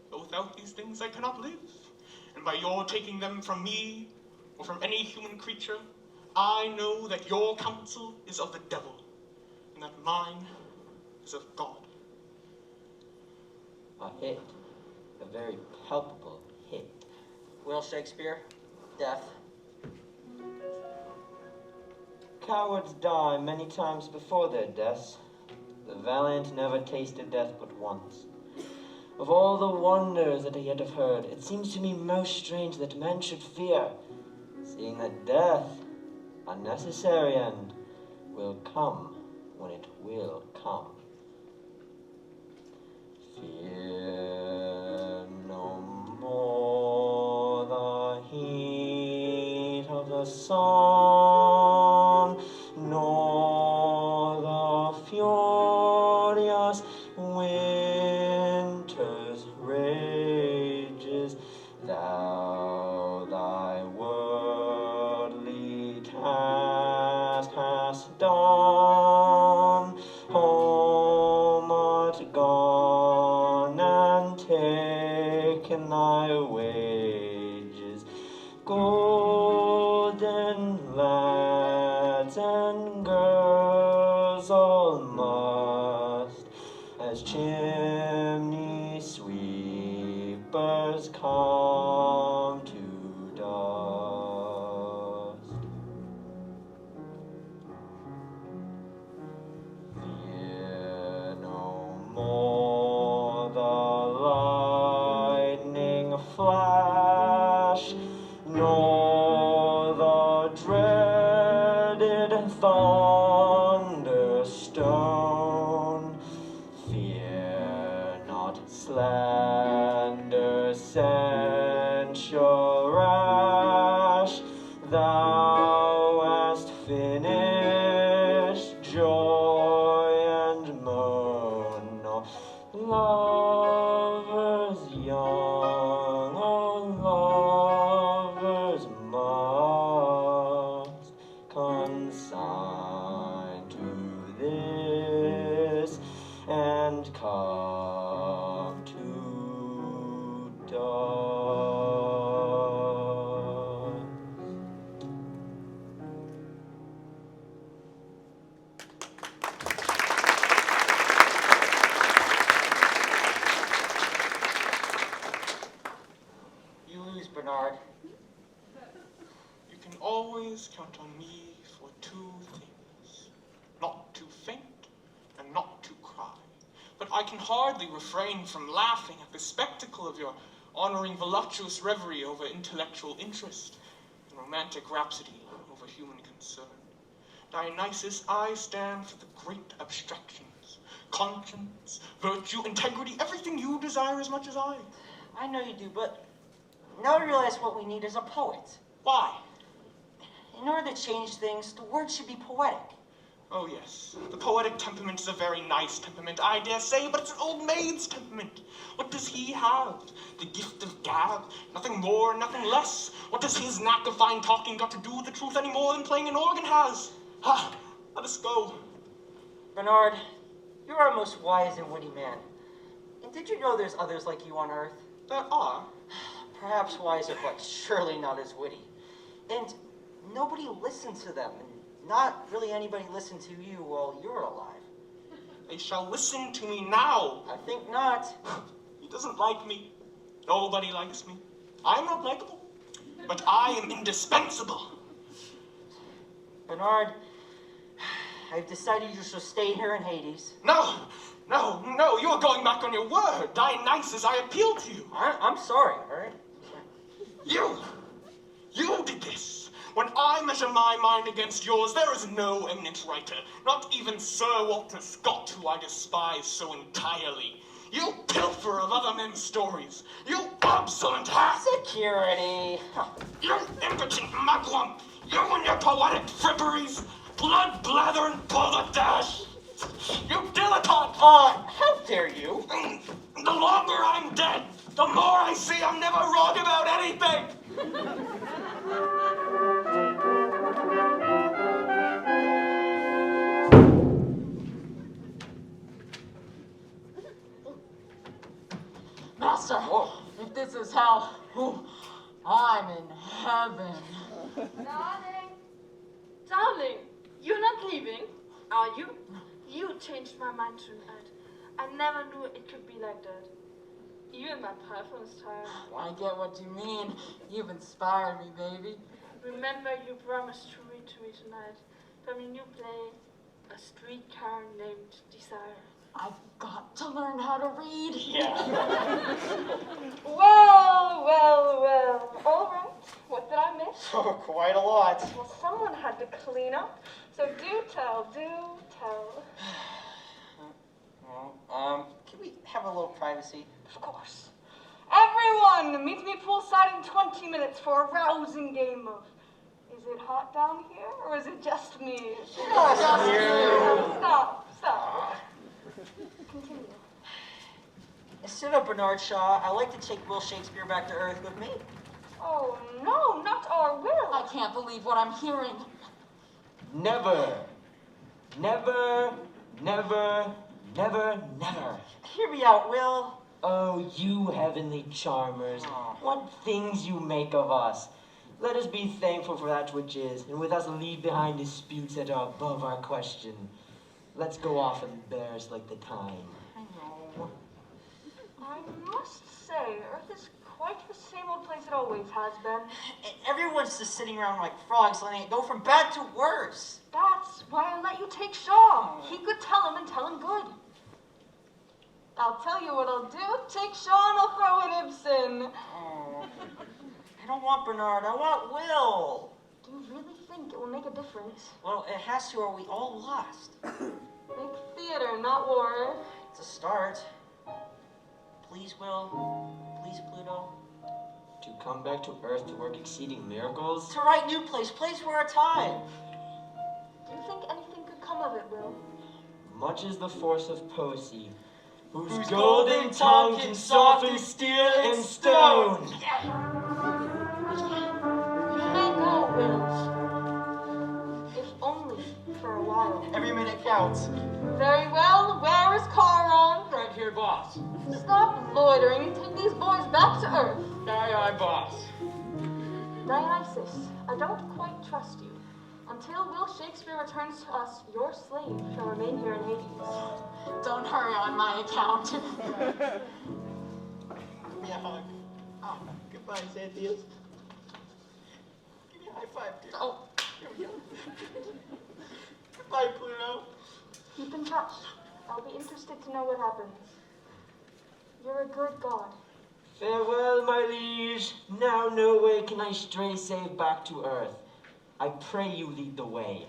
But without these things I cannot live, and by your taking them from me, or from any human creature, I know that your counsel is of the devil, and that mine is of God. A hit. A very palpable hit. Will Shakespeare, death. Cowards die many times before their deaths. The valiant never tasted death but once. Of all the wonders that I yet have heard, it seems to me most strange that men should fear, seeing that death, a necessary end, will come when it will come. Fear no more the heat of the sun, nor the furious winter's rages. Thou thy worldly task hast done, home art gone and taken thy wages. Golden lads and girls all must, as chimney sweepers come to dust. Fear no more the lightning flash, nor the dreaded thunderstone. Fear not slander, censure rash. Thou hast finished joy and moan. No lovers young, oh lovers must consign to this and come to dust. You lose, Bernard. You can always count on me for 2 things. Not to faint and not to cry. But I can hardly refrain from laughing at the spectacle of your honoring voluptuous reverie over intellectual interest and romantic rhapsody over human concern. Dionysus, I stand for the great abstractions. Conscience, virtue, integrity, everything you desire as much as I. I know you do, but now I realize what we need is a poet. Why? In order to change things, the words should be poetic. Oh yes, the poetic temperament is a very nice temperament, I dare say, but it's an old maid's temperament. What does he have? The gift of gab, nothing more, nothing less. What does his knack of fine talking got to do with the truth any more than playing an organ has? Ah, let us go. Bernard, you are a most wise and witty man. And did you know there's others like you on Earth? There are. Perhaps wiser, but surely not as witty. And nobody listened to them, and not really anybody listened to you while you were alive. They shall listen to me now. I think not. He doesn't like me. Nobody likes me. I'm not likable, but I am indispensable. Bernard, I've decided you shall stay here in Hades. No, you are going back on your word. Dionysus, I appeal to you. I'm sorry, all right? You did this. When I measure my mind against yours, there is no eminent writer, not even Sir Walter Scott, who I despise so entirely. You pilfer of other men's stories. You obstinate hack. Security. You impotent mugwump. You and your poetic fripperies. Blood blather and balderdash. You dilettante. How dare you? The longer I'm dead, the more I see I'm never wrong about anything. Master, if this is hell, I'm in heaven. Darling, you're not leaving, are you? You changed my mind tonight. I never knew it could be like that. Even my python is tired. I get what you mean. You've inspired me, baby. Remember, you promised to read to me tonight from your new play, A Streetcar Named Desire. I've got to learn how to read. Yeah. Well. All right. What did I miss? Oh, quite a lot. Well, someone had to clean up. So do tell. Well, can we have a little privacy? Of course. Everyone, meet me poolside in 20 minutes for a rousing game of Is It Hot Down Here, or is it just me? Just you. Stop. Continue. Instead of Bernard Shaw, I'd like to take Will Shakespeare back to Earth with me. Oh, no, not our Will. I can't believe what I'm hearing. Never. Hear me out, Will. Oh, you heavenly charmers, what things you make of us. Let us be thankful for that which is, and with us leave behind disputes that are above our question. Let's go off and bears like the time. I know. I must say, Earth is quite the same old place it always has been. Everyone's just sitting around like frogs, letting it go from bad to worse. That's why I let you take Shaw. He could tell him and tell him good. I'll tell you what I'll do. Take Shaw and I'll throw in Ibsen. Oh, I don't want Bernard. I want Will. Do you really think it will make a difference? Well, it has to, or we all lost. Make theater, not war. It's a start. Please, Will. Please, Pluto. To come back to Earth to work exceeding miracles? To write new plays for a time. Do you think anything could come of it, Will? Much is the force of poesy, whose golden tongue can soften steel and stone. You may go, Will. If only for a while. Every minute counts. Very well. Where is Carlene? Right here, boss. Stop loitering and take these boys back to Earth. Aye, boss. Dionysus, I don't quite trust you. Until Will Shakespeare returns to us, your slave shall remain here in Hades. Don't hurry on my account. Give me a hug. Oh, goodbye, Xanthias. Give me a high five, dude. Oh. Here we go. Goodbye, Pluto. Keep in touch. I'll be interested to know what happens. You're a good god. Farewell, my liege. Now no way can I stray save back to Earth. I pray you lead the way.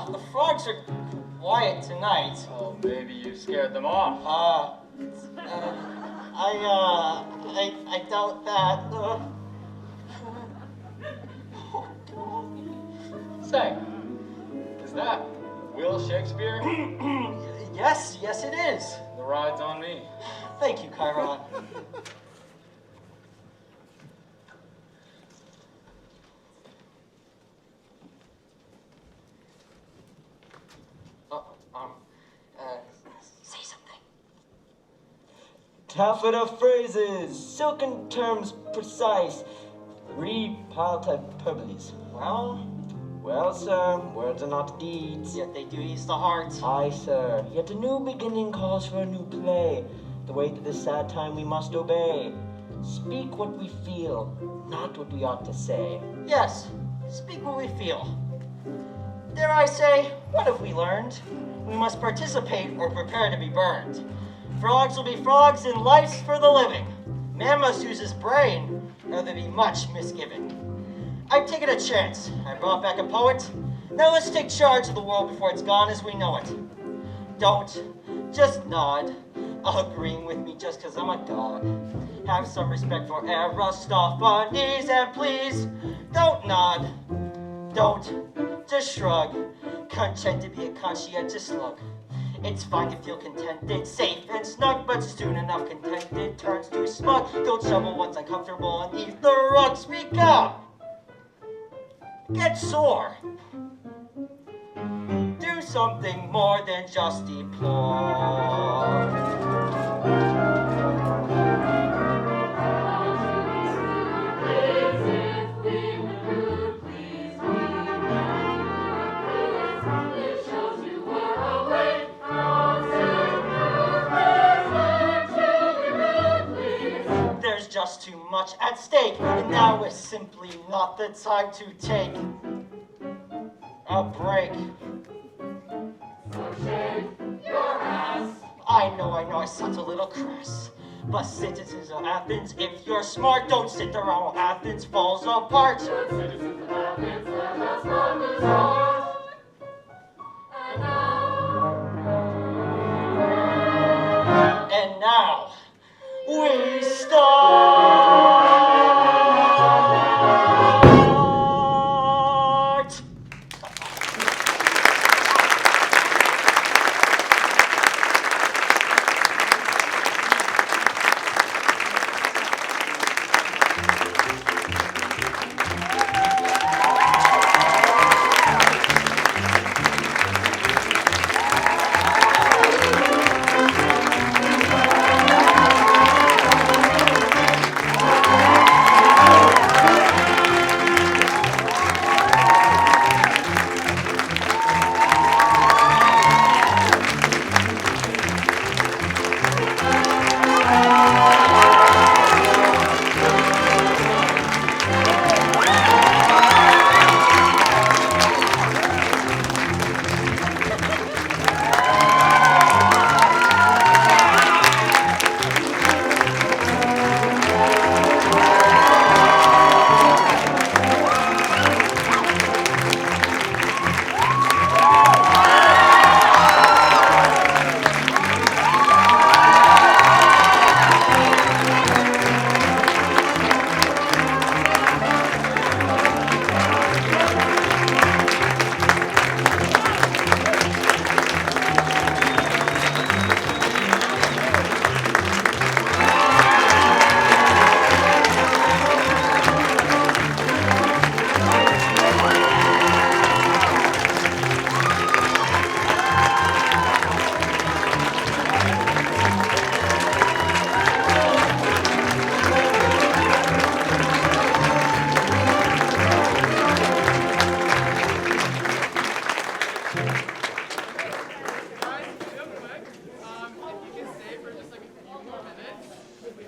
The frogs are quiet tonight. Oh, maybe you scared them off. I doubt that. Say, is that Will Shakespeare? Yes, it is. The ride's on me. Thank you, Chiron. Say something. Taffeta phrases, silken terms precise, repalta publis. Well, sir, words are not deeds. Yet they do ease the heart. Aye, sir, yet a new beginning calls for a new play. The way to this sad time we must obey. Speak what we feel, not what we ought to say. Yes, speak what we feel. Dare I say, what have we learned? We must participate or prepare to be burned. Frogs will be frogs and life's for the living. Man must use his brain, or there be much misgiving. I've taken a chance. I brought back a poet. Now let's take charge of the world before it's gone as we know it. Don't, just nod, agreeing with me just 'cause I'm a god. Have some respect for Aristophanes, and please, don't nod. Don't, just shrug. Content to be a conscientious slug. It's fine to feel contented, safe and snug, but soon enough contented turns to smug. Don't shovel what's uncomfortable and eat the rug. Speak up! Get sore. Do something more than just deplore. There's just too much at stake, and now is simply not the time to take a break. So shake your ass. I know, I sound a little crass. But citizens of Athens, if you're smart, don't sit around while Athens falls apart. Citizens of Athens, let us not lose heart. And now, we start!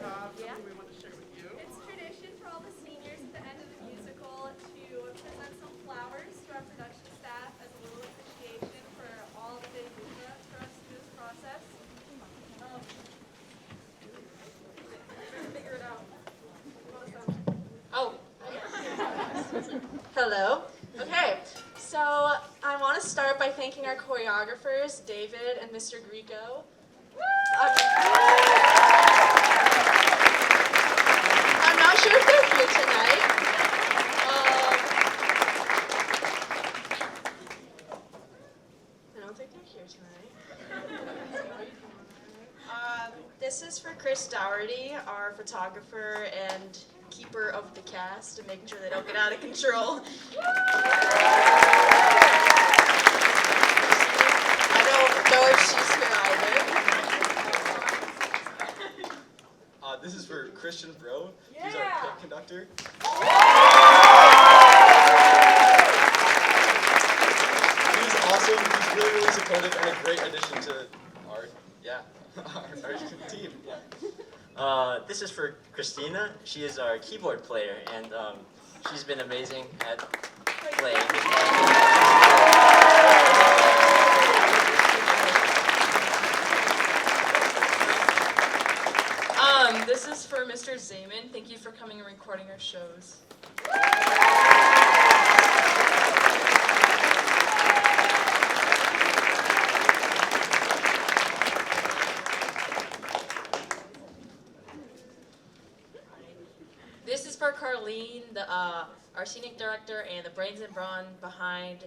have something we want to share with you. It's tradition for all the seniors at the end of the musical to present some flowers to our production staff as a little appreciation for all that they do for us through this process. Figure it out. Oh. Hello. Okay, so I want to start by thanking our choreographers, David and Mr. Grieco. I'm not sure if they're here tonight. I don't think they're here tonight. This is for Chris Dougherty, our photographer and keeper of the cast, and making sure they don't get out of control. I don't know if she's here either. This is for Christian Breau. He's our pit conductor. He's awesome. He's really, really supportive and a great addition to our team. This is for Christina. She is our keyboard player, and she's been amazing at playing. This is for Mr. Zayman. Thank you for coming and recording our shows. This is for Carlene, our scenic director and the brains and brawn behind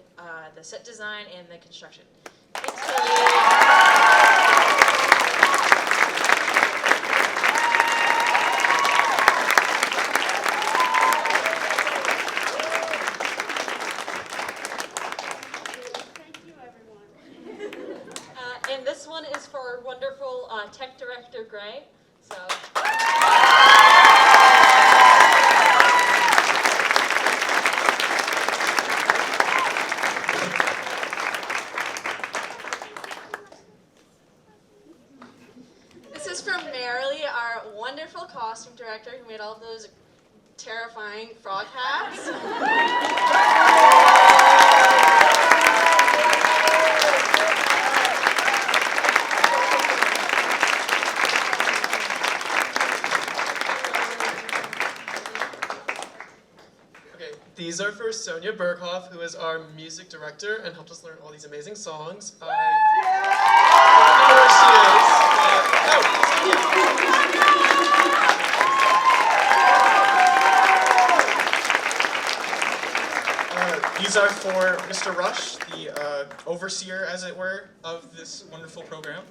the set design and the construction. Thanks, Carlene. And this one is for our wonderful tech director, Gray. So. This is from Marilee, our wonderful costume director who made all those terrifying frog hats. These are for Sonia Berghoff, who is our music director and helped us learn all these amazing songs. I don't know where she is. These are for Mr. Rush, the overseer, as it were, of this wonderful program.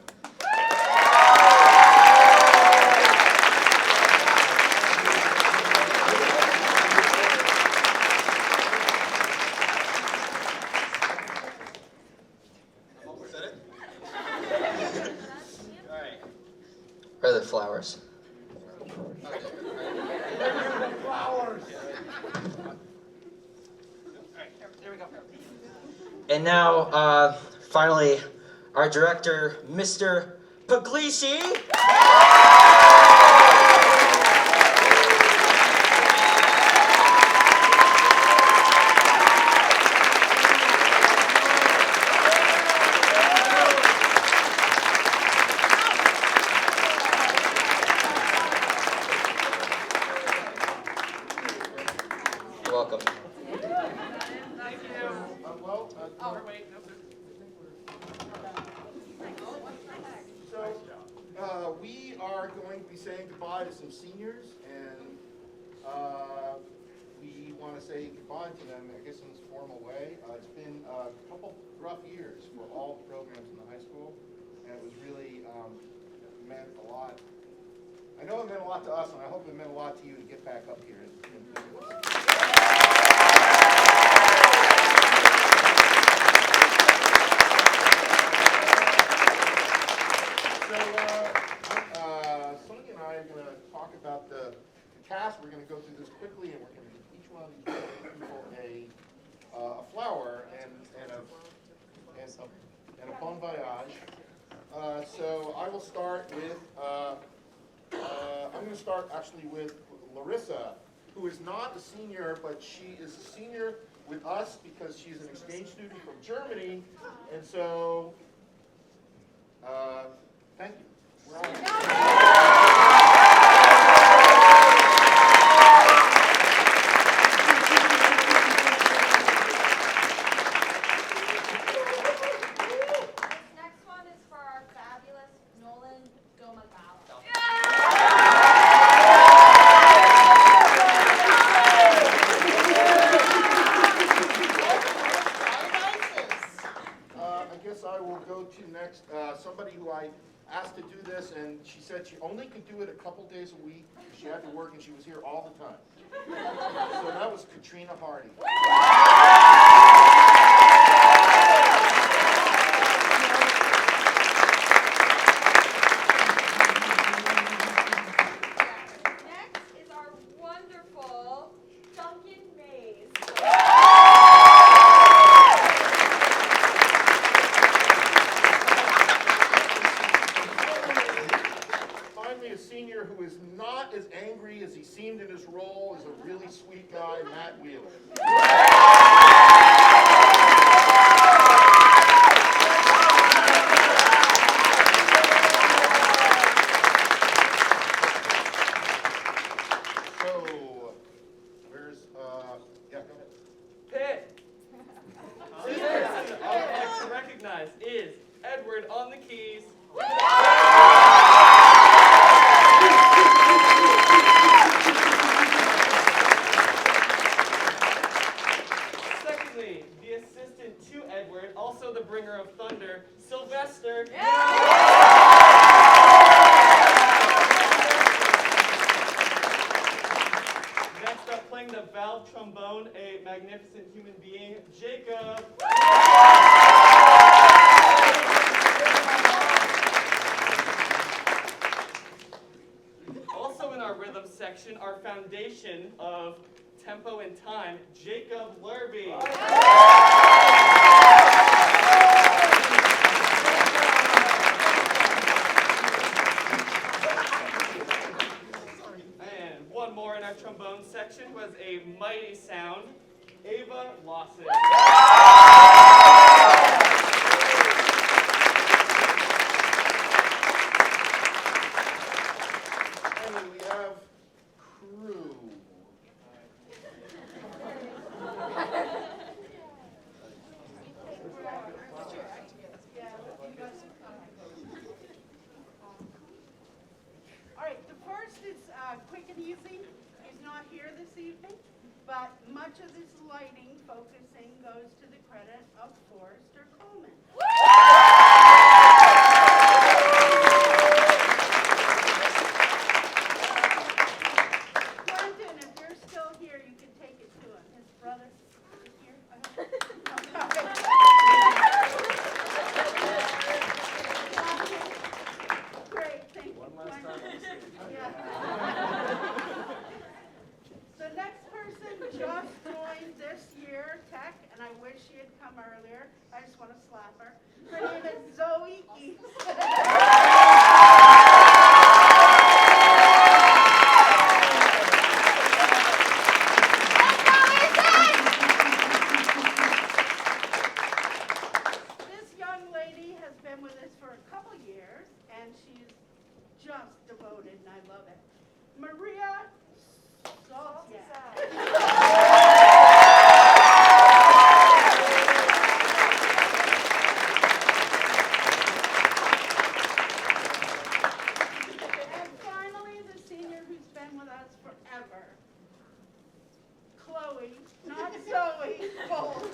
Where are the flowers? And now, finally, our director, Mr. Puglisi. We are going to be saying goodbye to some seniors, and we want to say goodbye to them, I guess, in this formal way. It's been a couple rough years for all the programs in the high school, and it was really meant a lot. I know it meant a lot to us, and I hope it meant a lot to you to get back up here. Sonia and I are going to talk about the cast. We're going to go through this quickly, and we're going to give each one of these people a flower and a bon voyage. So I will start with I'm going to start actually with Larissa, who is not a senior, but she is a senior with us because she's an exchange student from Germany. And so, thank you. Somebody who I asked to do this, and she said she only could do it a couple days a week. She had to work, and she was here all the time. So that was Katrina Hardy. Next is our wonderful Duncan Mays. A senior who is not as angry as he seemed in his role is a really sweet guy, Matt Wheeler. So, where's, yeah, go ahead. Pitt! This person I would like to recognize is Edward on the keys. Secondly, the assistant to Edward, also the bringer of thunder, Sylvester. Next up, playing the valve trombone, a magnificent human being, Jacob. Also in our rhythm section, our foundation of tempo and time, Jacob Lurby. And one more in our trombone section who has a mighty sound, Ava Lawson. And we have crew. All right, the first is quick and easy. He's not here this evening, but much of this lighting focusing goes to the credit of Forrester Coleman. Quentin, if you're still here, you can take it to him. His brother is here. Great, thank you. One last time. Yeah. The next person just joined this year, Tech, and I wish she had come earlier. I just want to slap her. Her name is Zoey East. This young lady has been with us for a couple years, and she's just devoted, and I love it. Maria And finally, the senior who's been with us forever, Chloe, not Zoe, Bolt.